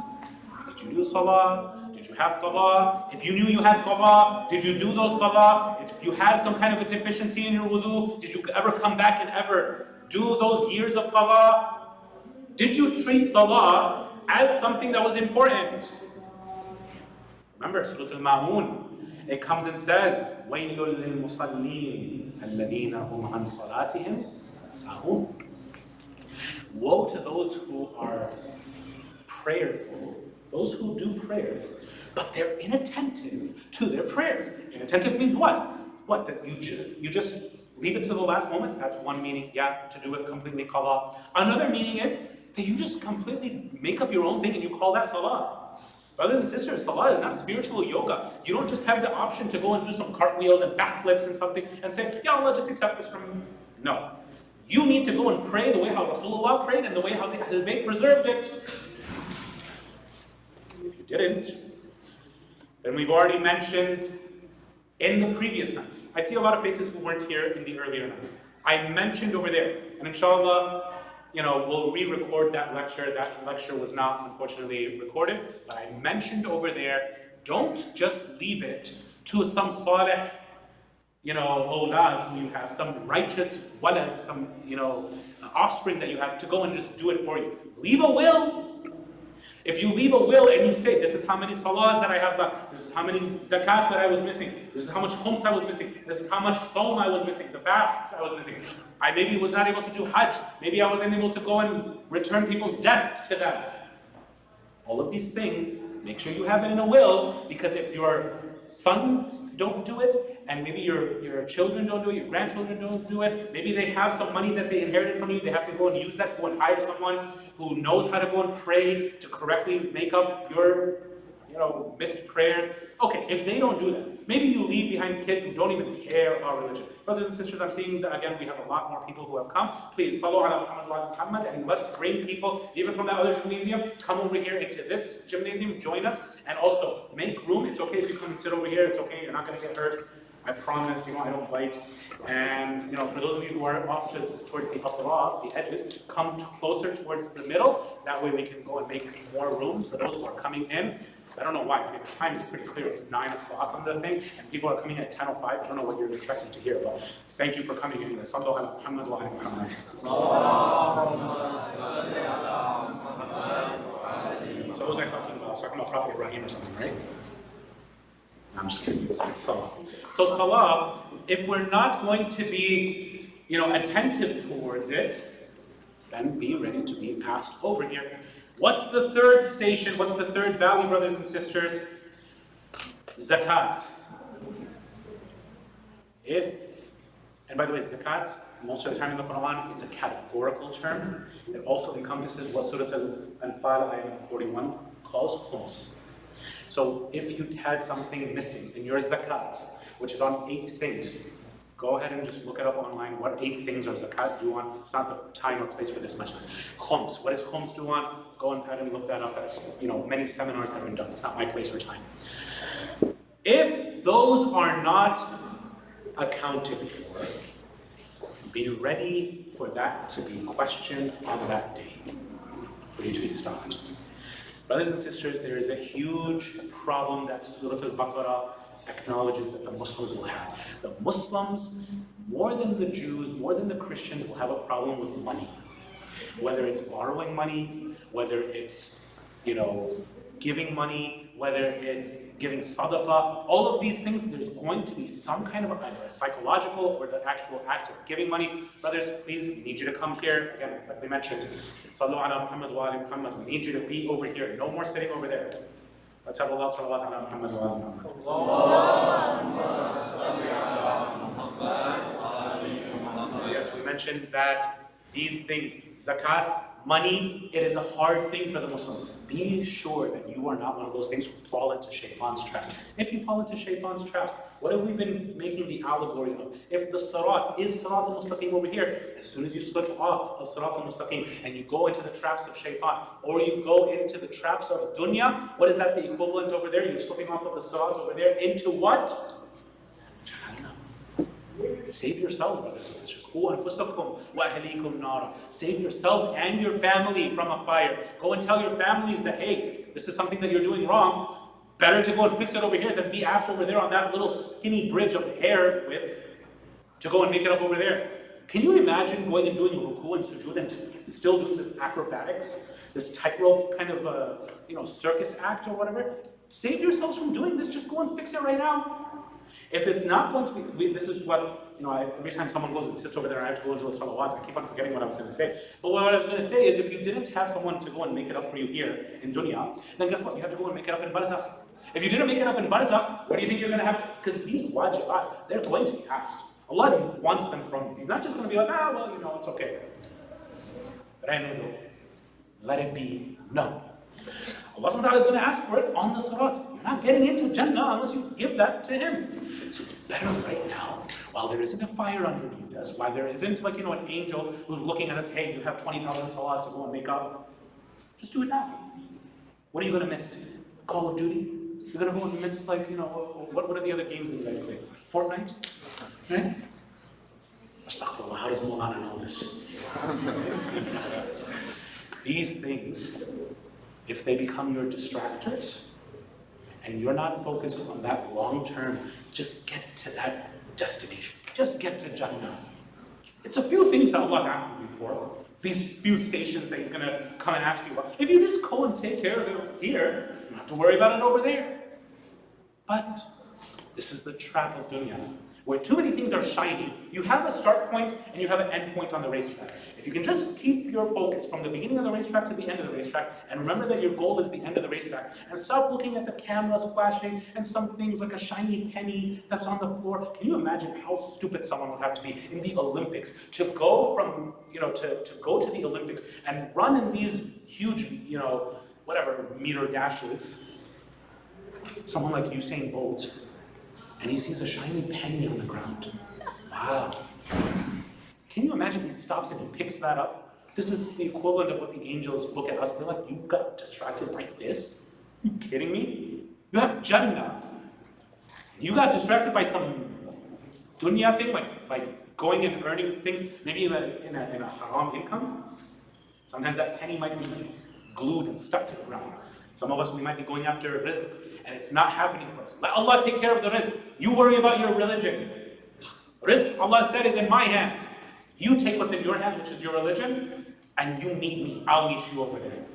Did you do salah? Did you have qada? If you knew you had qada, did you do those qada? If you had some kind of a deficiency in your wudu, did you ever come back and ever do those years of qada? Did you treat salah as something that was important? Remember, Surah Al-Ma'mun, it comes and says, وَيْلٌ لِلْمُصَلِّينَ الَّذِينَ هُمْ عَنْ صَلَاتِهِمْ سَاهُونَ. Woe to those who are prayerful, those who do prayers, but they're inattentive to their prayers. Inattentive means what? What, that you just leave it to the last moment? That's one meaning, yeah, to do it completely qada. Another meaning is that you just completely make up your own thing and you call that salah. Brothers and sisters, salah is not spiritual yoga. You don't just have the option to go and do some cartwheels and backflips and something and say, yeah, Allah, just accept this from me. No. You need to go and pray the way how Rasulullah prayed and the way how the Ahlul Bayt preserved it. If you didn't, then we've already mentioned in the previous nights. I see a lot of faces who weren't here in the earlier nights. I mentioned over there, and inshallah, we'll re-record that lecture. That lecture was not, unfortunately, recorded, but I mentioned over there, don't just leave it to some salih, awlad who you have, some righteous walad, some, offspring that you have to go and just do it for you. Leave a will. If you leave a will and you say, this is how many salahs that I have left, this is how many zakat that I was missing, this is how much khums I was missing, this is how much sawm I was missing, the fasts I was missing. I maybe was not able to do hajj, maybe I wasn't able to go and return people's debts to them. All of these things, make sure you have it in a will, because if your sons don't do it, and maybe your children don't do it, your grandchildren don't do it. Maybe they have some money that they inherited from you. They have to go and use that to go and hire someone who knows how to go and pray to correctly make up your missed prayers. Okay, if they don't do that, maybe you leave behind kids who don't even care about religion. Brothers and sisters, I'm seeing that again, we have a lot more people who have come. Please, sallu ala Muhammad wa ala Muhammad, and let's bring people, even from the other gymnasium, come over here into this gymnasium, join us, and also make room. It's okay if you come and sit over here, it's okay, you're not going to get hurt. I promise, I don't bite. And for those of you who are off towards the atraf, the edges, come closer towards the middle. That way we can go and make more room for those who are coming in. I don't know why, the time is pretty clear. It's 9 o'clock on the thing, and people are coming at 10:05. I don't know what you're expecting to hear, but thank you for coming in. Sallu ala Muhammad wa ala Muhammad. So what was I talking about? I was talking about Prophet Ibrahim or something, right? I'm just kidding. It's Salah. So Salah, if we're not going to be, attentive towards it, then be ready to be passed over here. What's the third station? What's the third value, brothers and sisters? Zakat. And by the way, zakat, most of the time in the Quran, it's a categorical term. It also encompasses what Surah Al-Anfal, ayah 41, calls khums. So if you had something missing in your zakat, which is on 8 things, go ahead and just look it up online. What 8 things are zakat due on? It's not the time or place for this majlis. Khums. What is khums due on? Go ahead and look that up. That's, many seminars have been done. It's not my place or time. If those are not accounted for, be ready for that to be questioned on that day, for you to be stopped. Brothers and sisters, there is a huge problem that Surah Al-Baqarah acknowledges that the Muslims will have. The Muslims, more than the Jews, more than the Christians, will have a problem with money. Whether it's borrowing money, whether it's, giving money, whether it's giving sadaqah, all of these things, there's going to be some kind of either a psychological or the actual act of giving money. Brothers, please, we need you to come here. Again, like we mentioned, sallu ala Muhammad wa ala Muhammad. We need you to be over here. No more sitting over there. Let's have Allah salawat ala Muhammad wa ala Muhammad. Allahumma salli ala Muhammad. Yes, we mentioned that these things, zakat, money, it is a hard thing for the Muslims. Be sure that you are not one of those things who fall into Shaitan's traps. If you fall into Shaitan's traps, what have we been making the allegory of? If the Sirat is Sirat al-Mustaqim over here, as soon as you slip off of Sirat al-Mustaqim and you go into the traps of Shaitan, or you go into the traps of dunya, what is that the equivalent over there? You're slipping off of the Sirat over there into what? Save yourselves, brothers and sisters. Save yourselves and your family from a fire. Go and tell your families that, hey, this is something that you're doing wrong. Better to go and fix it over here than be asked over there on that little skinny bridge of hair width to go and make it up over there. Can you imagine going and doing ruku and sujood and still doing this acrobatics, this tightrope kind of circus act or whatever? Save yourselves from doing this. Just go and fix it right now. If it's not going to be, this is what, every time someone goes and sits over there and I have to go into a salawat, I keep on forgetting what I was going to say. But what I was going to say is, if you didn't have someone to go and make it up for you here in dunya, then guess what? You have to go and make it up in barzakh. If you didn't make it up in barzakh, what do you think you're going to have? Because these wajibat, they're going to be asked. Allah wants them from you. He's not just going to be like, it's okay. Let it be. No. Allah subhanahu wa ta'ala is going to ask for it on the Sirat. You're not getting into Jannah unless you give that to Him. So it's better right now, while there isn't a fire underneath us, while there isn't an angel who's looking at us, hey, you have 20,000 salat to go and make up. Just do it now. What are you going to miss? Call of Duty? You're going to go and miss, what are the other games that you guys play? Fortnite? Right? Astaghfirullah, how does Mulana know this? These things, if they become your distractors, and you're not focused on that long term, just get to that destination. Just get to Jannah. It's a few things that Allah's asking you for. These few stations that He's going to come and ask you about. If you just go and take care of it over here, you don't have to worry about it over there. But this is the trap of dunya. Where too many things are shiny, you have a start point and you have an end point on the racetrack. If you can just keep your focus from the beginning of the racetrack to the end of the racetrack, and remember that your goal is the end of the racetrack, and stop looking at the cameras flashing and some things like a shiny penny that's on the floor. Can you imagine how stupid someone would have to be in the Olympics to go from, to go to the Olympics and run in these huge, whatever, meter dashes. Someone like Usain Bolt, and he sees a shiny penny on the ground. Wow. Can you imagine he stops and he picks that up? This is the equivalent of what the angels look at us. They're like, you got distracted by this? Are you kidding me? You have Jannah. You got distracted by some dunya thing, like going and earning things, maybe in a haram income. Sometimes that penny might be glued and stuck to the ground. Some of us, we might be going after rizq, and it's not happening for us. Let Allah take care of the rizq. You worry about your religion. Rizq, Allah said, is in my hands. You take what's in your hands, which is your religion, and you meet me. I'll meet you over there.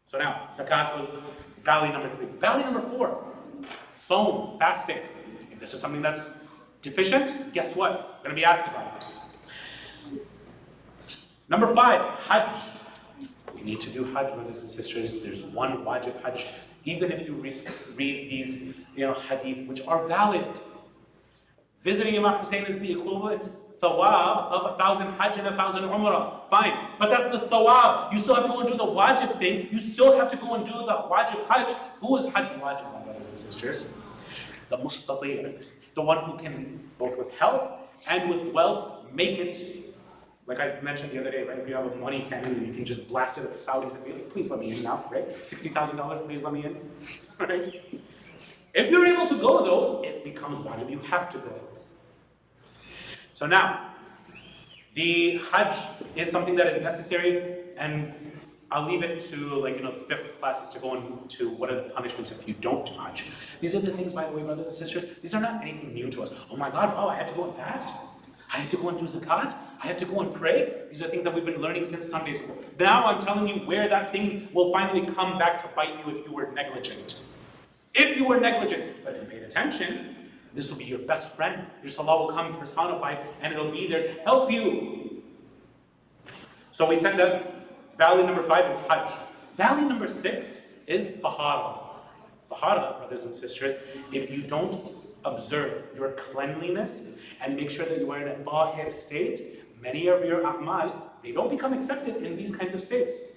So now, zakat was valley number 3. Valley number 4, Sawm, fasting. If this is something that's deficient, guess what? We're going to be asked about it. Number 5, Hajj. We need to do Hajj, brothers and sisters. There's one wajib Hajj. Even if you read these hadith, which are valid. Visiting Imam Hussein is the equivalent thawab of 1,000 Hajj and 1,000 Umrah. Fine, but that's the thawab. You still have to go and do the wajib thing. You still have to go and do the wajib Hajj. Who is Hajj wajib, my brothers and sisters? The mustati', the one who can, both with health and with wealth, make it. Like I mentioned the other day, right? If you have a money cannon, you can just blast it at the Saudis and be like, please let me in now, right? $60,000, please let me in, right? If you're able to go though, it becomes wajib, you have to go. So now, the Hajj is something that is necessary, and I'll leave it to the 5th classes to go into what are the punishments if you don't do Hajj. These are the things, by the way, brothers and sisters, these are not anything new to us. Oh my God, wow, I had to go and fast? I had to go and do zakat. I had to go and pray. These are things that we've been learning since Sunday school. Now I'm telling you where that thing will finally come back to bite you if you were negligent. If you were negligent. But if you paid attention, this will be your best friend. Your salah will come personified and it'll be there to help you. So we said that valley number 5 is Hajj. Valley number 6 is Tahara. Tahara, brothers and sisters, if you don't observe your cleanliness and make sure that you are in a tahir state, many of your a'mal, they don't become accepted in these kinds of states.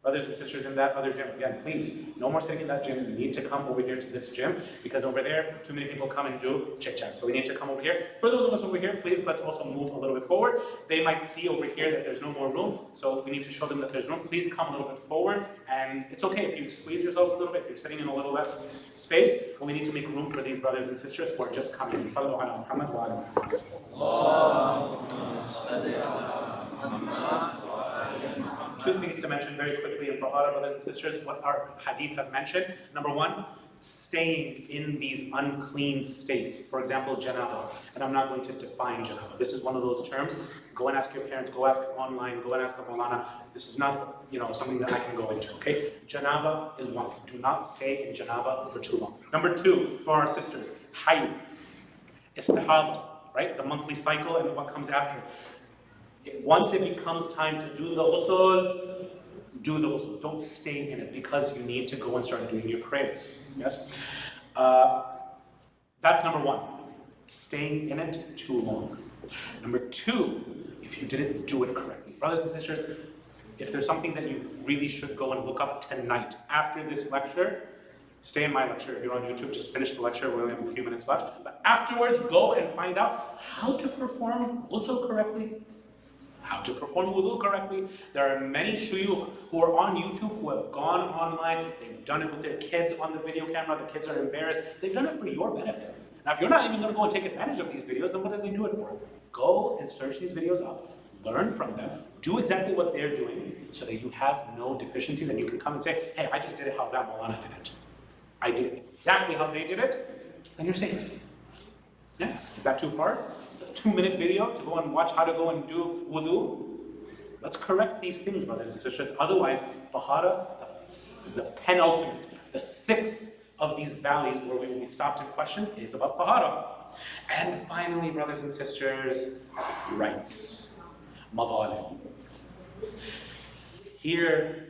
Brothers and sisters in that other gym, again, please, no more sitting in that gym. You need to come over here to this gym because over there, too many people come and do chit-chat. So we need to come over here. For those of us over here, please, let's also move a little bit forward. They might see over here that there's no more room, so we need to show them that there's room. Please come a little bit forward, and it's okay if you squeeze yourselves a little bit, if you're sitting in a little less space, but we need to make room for these brothers and sisters who are just coming. Sallallahu ala Muhammad wa ala Muhammad. 2 things to mention very quickly in Tahara, brothers and sisters, what our hadith have mentioned. Number 1, staying in these unclean states. For example, janaba. And I'm not going to define janaba. This is one of those terms. Go and ask your parents, go ask online, go and ask a Maulana. This is not something that I can go into, okay? Janaba is one. Do not stay in janaba for too long. Number 2, for our sisters, hayd, istihada, right? The monthly cycle and what comes after it. Once it becomes time to do the ghusl, do the ghusl. Don't stay in it because you need to go and start doing your prayers. Yes? That's number 1. Staying in it too long. Number 2, if you didn't do it correctly. Brothers and sisters, if there's something that you really should go and look up tonight after this lecture, stay in my lecture. If you're on YouTube, just finish the lecture. We only have a few minutes left. But afterwards, go and find out how to perform ghusl correctly. How to perform wudu correctly. There are many shuyukh who are on YouTube who have gone online. They've done it with their kids on the video camera. The kids are embarrassed. They've done it for your benefit. Now, if you're not even going to go and take advantage of these videos, then what do they do it for? Go and search these videos up. Learn from them. Do exactly what they're doing so that you have no deficiencies and you can come and say, hey, I just did it how that Maulana did it. I did it exactly how they did it. Then you're safe. Yeah? Is that too hard? It's a 2-minute video to go and watch how to go and do wudu. Let's correct these things, brothers and sisters. Otherwise, Tahara, the penultimate, the 6th of these valleys where we will be stopped and questioned, is about Tahara. And finally, brothers and sisters, rights. Madhalim. Here,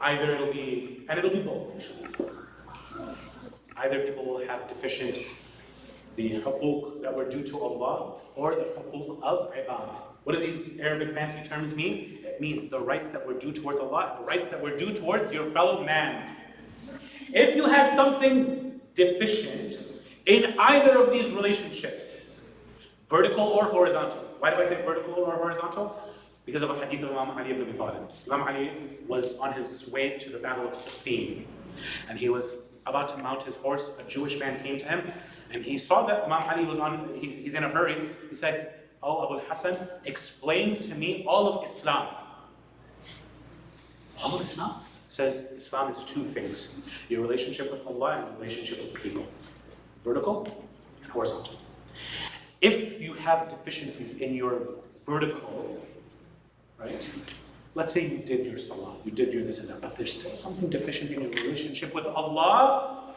either it'll be, and it'll be both actually. Either people will have deficient the huquq that were due to Allah, or the huquq of ibad. What do these Arabic fancy terms mean? It means the rights that were due towards Allah, and the rights that were due towards your fellow man. If you had something deficient in either of these relationships, vertical or horizontal. Why do I say vertical or horizontal? Because of a hadith of Imam Ali ibn Abi Talib. Imam Ali was on his way to the battle of Siffin, and he was about to mount his horse. A Jewish man came to him, and he saw that Imam Ali was he's in a hurry. He said, "Oh, Abu al-Hasan, explain to me all of Islam." All of Islam? Says Islam is two things: your relationship with Allah and your relationship with people. Vertical and horizontal. If you have deficiencies in your vertical, right? Let's say you did your salah, you did your this and that, but there's still something deficient in your relationship with Allah.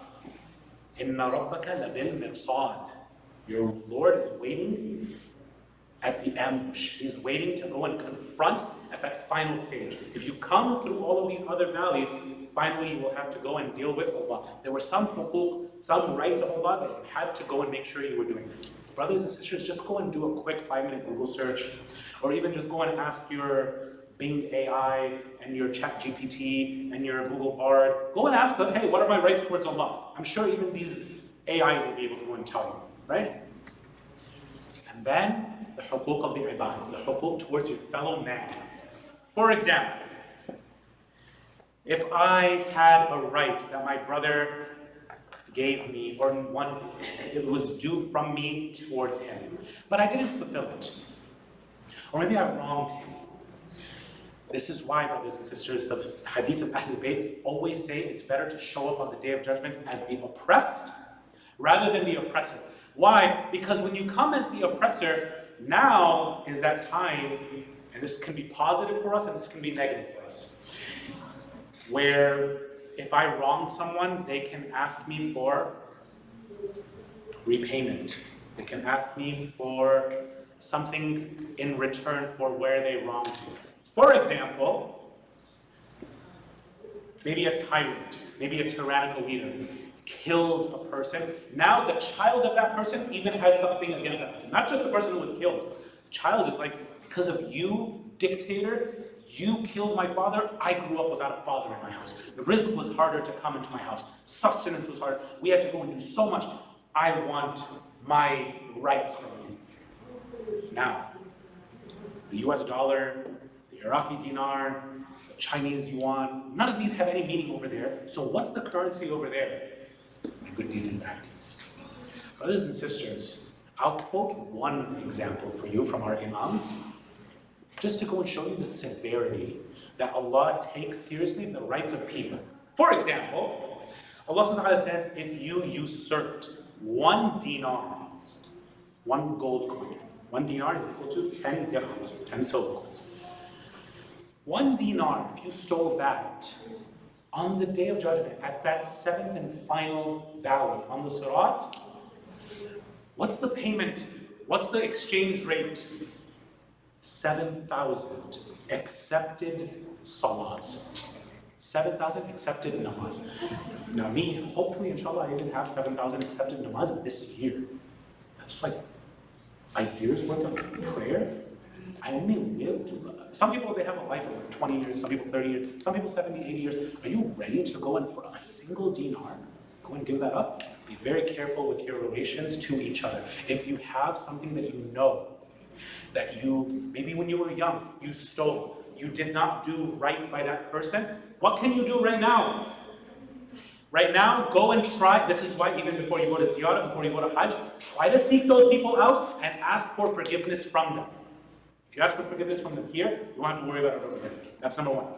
Inna rabbaka labil mirsad. Your Lord is waiting at the ambush. He's waiting to go and confront at that final stage. If you come through all of these other valleys, finally you will have to go and deal with Allah. There were some huquq, some rights of Allah that you had to go and make sure you were doing. Brothers and sisters, just go and do a quick 5-minute Google search, or even just go and ask your Bing AI and your Chat GPT and your Google Bard. Go and ask them, hey, what are my rights towards Allah? I'm sure even these AIs will be able to go and tell you, right? And then the huquq of the ibad, the huquq towards your fellow man. For example, if I had a right that my brother gave me, or one, it was due from me towards him, but I didn't fulfill it, or maybe I wronged him. This is why, brothers and sisters, the hadith of Ahlul Bayt always say it's better to show up on the Day of Judgment as the oppressed rather than the oppressor. Why? Because when you come as the oppressor, now is that time, and this can be positive for us and this can be negative for us, where if I wrong someone, they can ask me for repayment. They can ask me for something in return for where they wronged me. For example, maybe a tyrant, maybe a tyrannical leader killed a person. Now the child of that person even has something against that person. Not just the person who was killed. The child is like, because of you, dictator, you killed my father. I grew up without a father in my house. The rizq was harder to come into my house. Sustenance was hard. We had to go and do so much. I want my rights from you. Now, the US dollar, the Iraqi dinar, the Chinese yuan, none of these have any meaning over there. So what's the currency over there? Good deeds and bad deeds. Brothers and sisters, I'll quote one example for you from our imams, just to go and show you the severity that Allah takes seriously the rights of people. For example, Allah subhanahu wa ta'ala says, if you usurped 1 dinar, 1 gold coin, 1 dinar is equal to 10 dirhams, 10 silver coins. 1 dinar, if you stole that, on the Day of Judgment, at that 7th and final valley, on the Sirat, what's the payment? What's the exchange rate? 7,000 accepted salahs. 7,000 accepted namaz. Now me, hopefully, inshallah, I even have 7,000 accepted namaz this year. That's like a year's worth of prayer. I only lived, some people, they have a life of like 20 years, some people 30 years, some people 70, 80 years. Are you ready to go in for a single dinar? Go and give that up? Be very careful with your relations to each other. If you have something that you know, that you, maybe when you were young, you stole, you did not do right by that person, what can you do right now? Right now, go and try, this is why even before you go to ziyarah, before you go to hajj, try to seek those people out and ask for forgiveness from them. If you ask for forgiveness from them here, you won't have to worry about it over there. That's number one.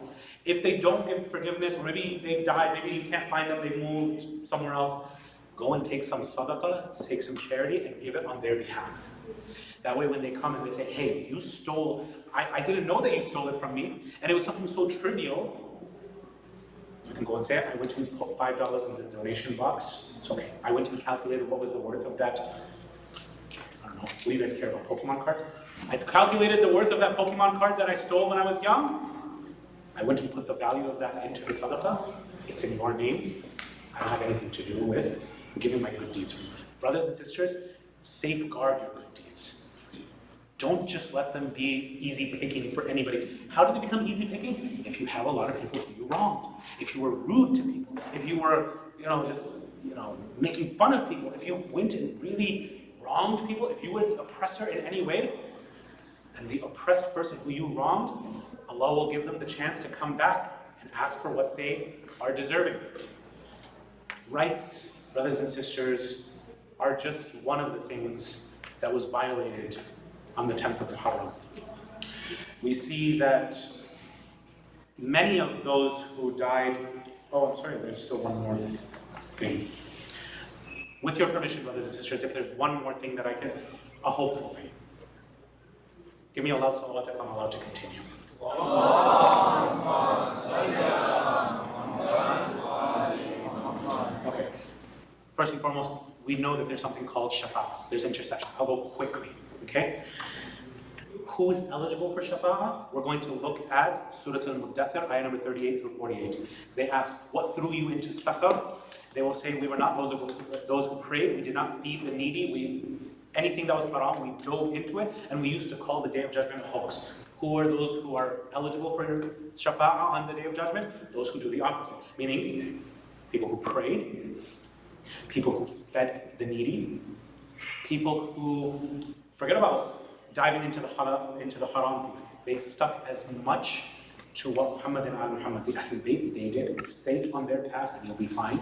If they don't give forgiveness, or maybe they've died, maybe you can't find them, they moved somewhere else, go and take some sadaqah, take some charity, and give it on their behalf. That way when they come and they say, hey, you stole, I didn't know that you stole it from me, and it was something so trivial, you can go and say, I went and put $5 in the donation box. It's okay. I went and calculated what was the worth of that What do you guys care about? Pokemon cards? I calculated the worth of that Pokemon card that I stole when I was young. I went and put the value of that into the sadaqah. It's in your name. I don't have anything to do with giving my good deeds for you. Brothers and sisters, safeguard your good deeds. Don't just let them be easy picking for anybody. How do they become easy picking? If you have a lot of people who you wronged. If you were rude to people. If you were, just making fun of people. If you went and really wronged people. If you were the oppressor in any way, then the oppressed person who you wronged, Allah will give them the chance to come back and ask for what they are deserving. Rights, brothers and sisters, are just one of the things that was violated on the 10th of Muharram. We see that many of those who died... Oh, I'm sorry, there's still one more thing. With your permission, brothers and sisters, if there's one more thing that I can... A hopeful thing. Give me a loud salawat if I'm allowed to continue. Okay. First and foremost, we know that there's something called shafa'ah. There's intercession. I'll go quickly, okay? Who is eligible for shafa'ah? We're going to look at Surah Al-Muddathir, ayah number 38 through 48. They ask, what threw you into succor? They will say, we were not those who prayed. We did not feed the needy. Anything that was haram, we dove into it, and we used to call the Day of Judgment a hoax. Who are those who are eligible for shafa'ah on the Day of Judgment? Those who do the opposite, meaning people who prayed, people who fed the needy, people who forget about diving into the haram things. They stuck as much to what Muhammad and Muhammad, the Ahlul Bayt, they did. Stay on their path and you'll be fine.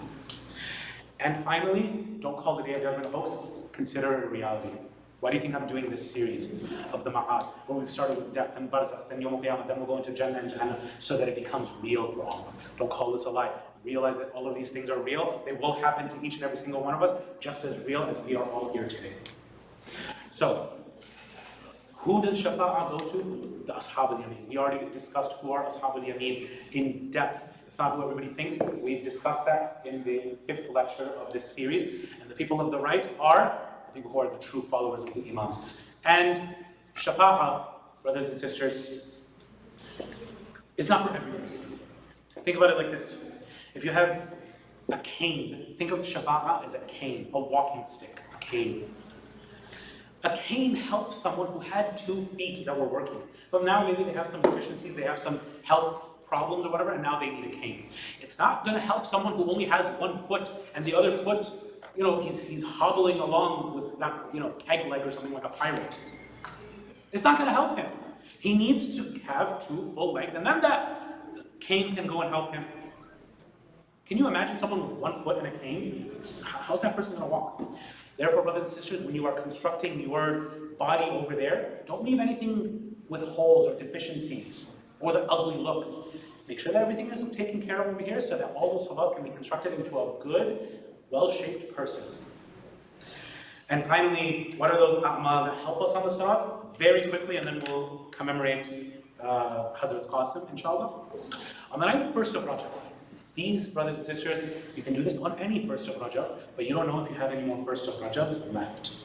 And finally, don't call the Day of Judgment a hoax. Consider it a reality. Why do you think I'm doing this series of the Ma'ad, where we've started with death, then Barzakh, then Yawm al-Qiyamah, then we'll go into Jannah and Jahannam, so that it becomes real for all of us. Don't call this a lie. Realize that all of these things are real. They will happen to each and every single one of us, just as real as we are all here today. So, who does Shafa'ah go to? The Ashab al-Yamin. We already discussed who are Ashab al-Yamin in depth. It's not who everybody thinks. We discussed that in the 5th lecture of this series. And the people of the right are the people who are the true followers of the Imams. And Shafa'ah, brothers and sisters, is not for everybody. Think about it like this. If you have a cane, think of Shafa'ah as a cane, a walking stick, a cane. A cane helps someone who had 2 feet that were working. But now maybe they have some deficiencies, they have some health problems or whatever, and now they need a cane. It's not going to help someone who only has 1 foot and the other foot, he's hobbling along with that, peg leg or something like a pirate. It's not going to help him. He needs to have 2 full legs, and then that cane can go and help him. Can you imagine someone with 1 foot and a cane? How's that person going to walk? Therefore, brothers and sisters, when you are constructing your body over there, don't leave anything with holes or deficiencies or the ugly look. Make sure that everything is taken care of over here so that all those salahs can be constructed into a good, well-shaped person. And finally, what are those a'mal that help us on the salat? Very quickly, and then we'll commemorate Hazrat Qasim, inshallah. On the night of 1st of Rajab, these brothers and sisters, you can do this on any 1st of Rajab, but you don't know if you have any more 1st of Rajabs left.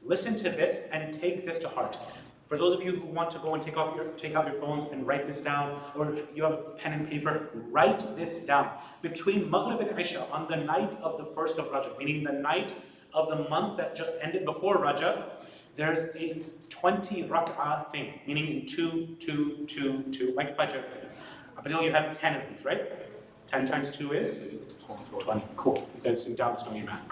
Listen to this and take this to heart. For those of you who want to go and take out your phones and write this down, or you have a pen and paper, write this down. Between Maghrib and Isha, on the night of the 1st of Rajab, meaning the night of the month that just ended before Rajab, there's a 20 rak'ah thing, meaning in 2, 2, 2, 2, like Fajr. Up until you have 10 of these, right? 10 times 2 is? 20. Cool. You guys can down your math.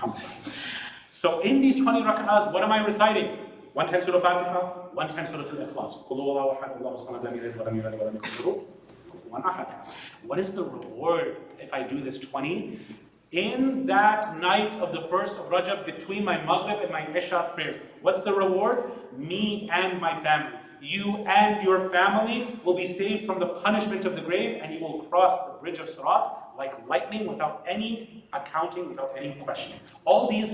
So in these 20 rak'ahs, what am I reciting? 1 time Surah Fatiha, 1 time Surah Al-Ikhlas. What is the reward if I do this 20? In that night of the 1st of Rajab, between my Maghrib and my Isha prayers, what's the reward? Me and my family. You and your family will be saved from the punishment of the grave, and you will cross the bridge of Sirat like lightning, without any accounting, without any questioning. All these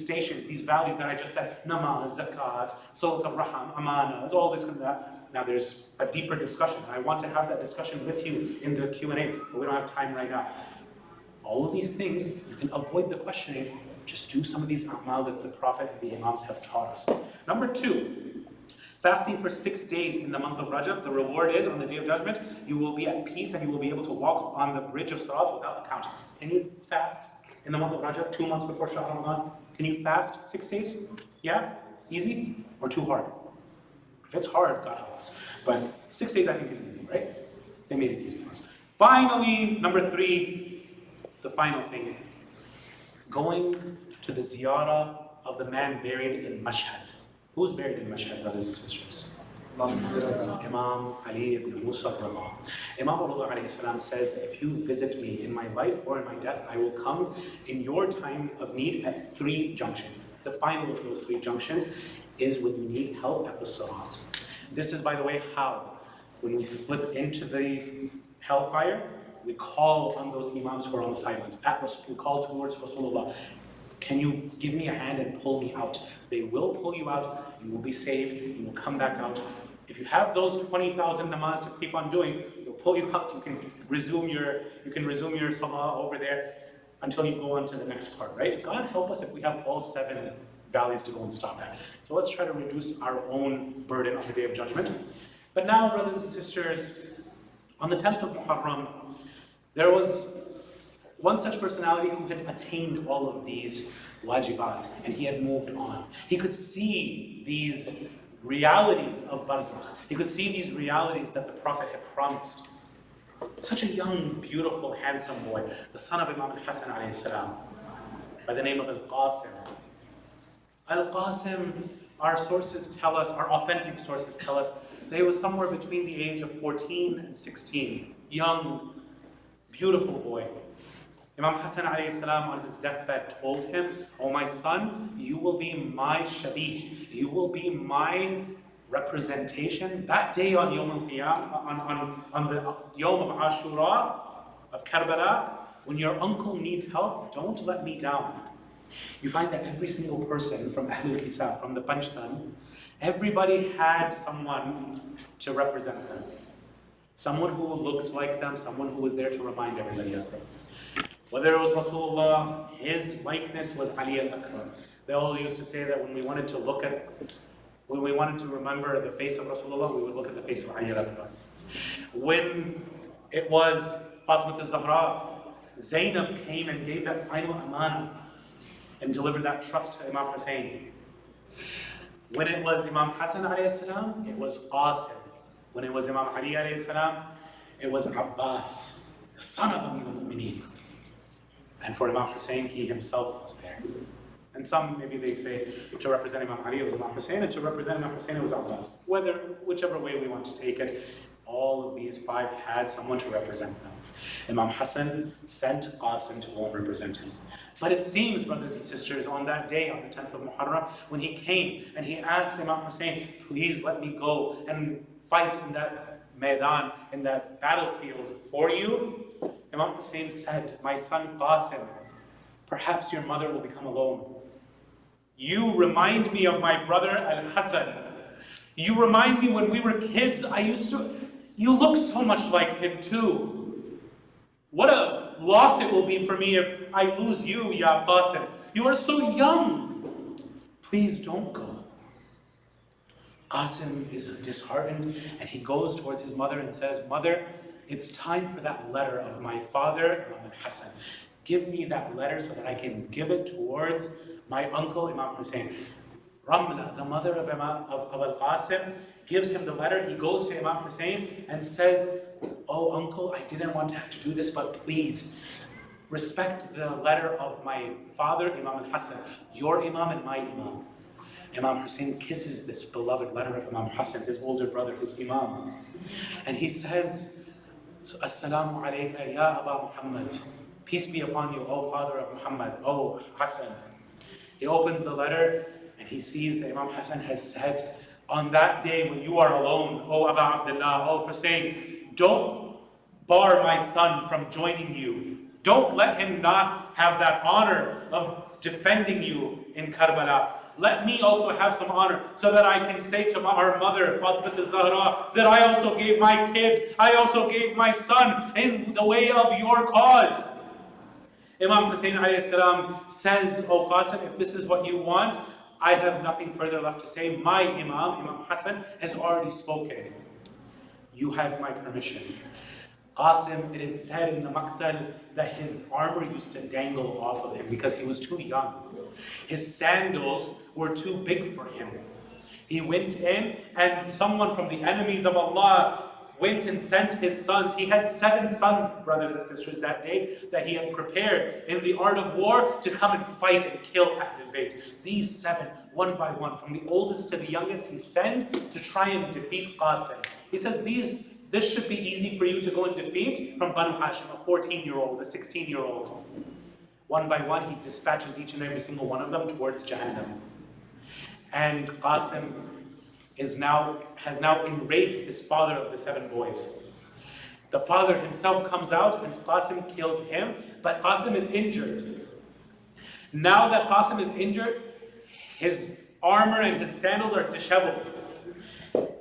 stations, these valleys that I just said, namaz, zakat, salat al-raham, amanas, all this and that. Now there's a deeper discussion. I want to have that discussion with you in the Q&A, but we don't have time right now. All of these things, you can avoid the questioning Just do some of these a'mal that the Prophet and the Imams have taught us. Number 2, fasting for 6 days in the month of Rajab. The reward is, on the Day of Judgment, you will be at peace and you will be able to walk on the bridge of Sirat without account. Can you fast in the month of Rajab, 2 months before Shahr Ramadan? Can you fast 6 days? Yeah? Easy? Or too hard? If it's hard, God help us. But 6 days I think is easy, right? They made it easy for us. Finally, number 3, the final thing. Going to the ziyarah of the man buried in Mashhad. Who's buried in Mashhad, brothers and sisters? Imam Ali ibn Musa Rama. Imam Rida alayhi salam says that if you visit me in my life or in my death, I will come in your time of need at 3 junctions. The final of those 3 junctions is when you need help at the Sirat. This is, by the way, how, when we slip into the hellfire, we call on those imams who are on the sidelines. We call towards Rasulullah. Can you give me a hand and pull me out? They will pull you out. You will be saved. You will come back out. If you have those 20,000 namaz to keep on doing, they'll pull you out. You can resume your salah over there until you go on to the next part, right? God help us if we have all 7 valleys to go and stop at. So let's try to reduce our own burden on the Day of Judgment. But now, brothers and sisters, on the 10th of Muharram, there was one such personality who had attained all of these wajibat, and he had moved on. He could see these realities of barzakh. He could see these realities that the Prophet had promised. Such a young, beautiful, handsome boy, the son of Imam al-Hasan alayhi salam, by the name of Al-Qasim. Al-Qasim, our sources tell us, our authentic sources tell us, that he was somewhere between the age of 14 and 16. Young, beautiful boy. Imam Hassan alayhi salam on his deathbed told him, "Oh my son, you will be my shabih. You will be my representation that day on Yawm al-Qiyam, on the Yawm of Ashura, of Karbala, when your uncle needs help, don't let me down." You find that every single person from Ahlul Kisab, from the Panchtan, everybody had someone to represent them. Someone who looked like them, someone who was there to remind everybody of them. Whether it was Rasulullah, his likeness was Ali al-Akbar. They all used to say that when we wanted to remember the face of Rasulullah, we would look at the face of Ali al-Akbar. When it was Fatima al-Zahra, Zainab came and gave that final aman and delivered that trust to Imam Hussein. When it was Imam Hassan alayhi salam, it was Qasim. When it was Imam Ali alayhi salam, it was Abbas, the son of Amir al-Mu'mineen. And for Imam Hussein, he himself was there. And some, maybe they say, to represent Imam Ali, it was Imam Hussein, and to represent Imam Hussein, it was Abbas. Whichever way we want to take it, all of these 5 had someone to represent them. Imam Hassan sent Qasim to go and represent him. But it seems, brothers and sisters, on that day, on the 10th of Muharram, when he came and he asked Imam Hussein, "Please let me go and fight in that Maidan, in that battlefield for you," Imam Hussein said, "My son Qasim, perhaps your mother will become alone. You remind me of my brother Al-Hassan. You remind me when we were kids, you look so much like him too. What a loss it will be for me if I lose you, Ya Qasim. You are so young. Please don't go." Qasim is disheartened and he goes towards his mother and says, "Mother, it's time for that letter of my father, Imam Hassan. Give me that letter so that I can give it towards my uncle, Imam Hussein." Ramla, the mother of Al-Qasim, gives him the letter. He goes to Imam Hussein and says, "Oh uncle, I didn't want to have to do this, but please respect the letter of my father, Imam al-Hassan, your Imam and my Imam." Imam Hussein kisses this beloved letter of Imam Hassan, his older brother, his Imam. And he says, "Assalamu alayka ya Aba Muhammad." Peace be upon you, O father of Muhammad, O Hassan. He opens the letter and he sees that Imam Hassan has said, "On that day when you are alone, O Aba Abdullah, O Hussein, don't bar my son from joining you. Don't let him not have that honor of defending you in Karbala. Let me also have some honor so that I can say to our mother, Fatima al-Zahra, that I also gave my kid, I also gave my son in the way of your cause." Imam Hussein alayhi salam says, "O Qasim, if this is what you want, I have nothing further left to say. My Imam Hassan, has already spoken. You have my permission." Qasim, it is said in the Maqtal that his armor used to dangle off of him because he was too young. His sandals were too big for him. He went in, and someone from the enemies of Allah went and sent his sons. He had 7 sons, brothers and sisters, that day that he had prepared in the art of war to come and fight and kill Ahlul Bayt. These 7, one by one, from the oldest to the youngest, he sends to try and defeat Qasim. He says, this should be easy for you to go and defeat from Banu Hashim, a 14-year-old, a 16-year-old. One by one, he dispatches each and every single one of them towards Jahannam. And Qasim has now enraged this father of the 7 boys. The father himself comes out and Qasim kills him, but Qasim is injured. Now that Qasim is injured, his armor and his sandals are disheveled.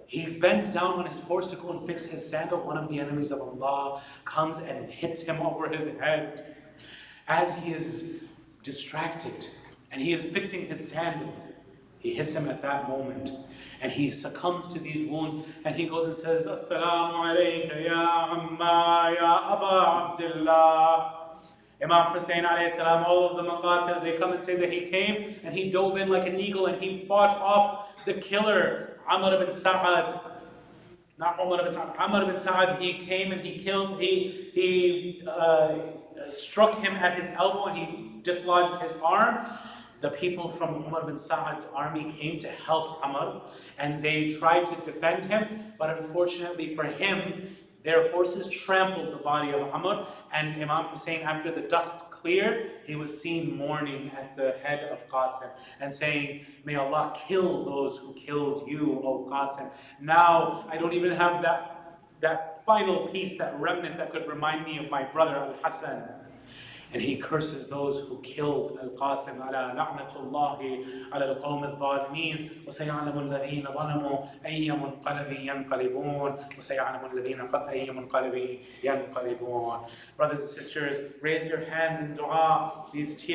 He bends down on his horse to go and fix his sandal. One of the enemies of Allah comes and hits him over his head. As he is distracted and he is fixing his sandal, he hits him at that moment. And he succumbs to these wounds and he goes and says, "Assalamu alayka ya amma ya Aba Abdullah." Imam Hussein alayhi salam, all of the maqatil, they come and say that he came and he dove in like an eagle and he fought off the killer, Amr ibn Sa'ad. Not Umar ibn Sa'ad, Amr ibn Sa'ad. He came and he killed, he struck him at his elbow and he dislodged his arm. The people from Umar bin Sa'ad's army came to help Amr and they tried to defend him, but unfortunately for him, their horses trampled the body of Amr, and Imam Hussein, after the dust cleared, he was seen mourning at the head of Qasim and saying, "May Allah kill those who killed you, O Qasim. Now I don't even have that final piece, that remnant that could remind me of my brother Al-Hassan." And he curses those who killed Al-Qasim. "Ala la'natullahi ala al-qawm al-zalimin, wa say'alamu alladhina zalamu ayya munqalabin yanqalibun, wa say'alamu alladhina ayya munqalabin yanqalibun." Brothers and sisters, raise your hands in dua. These tears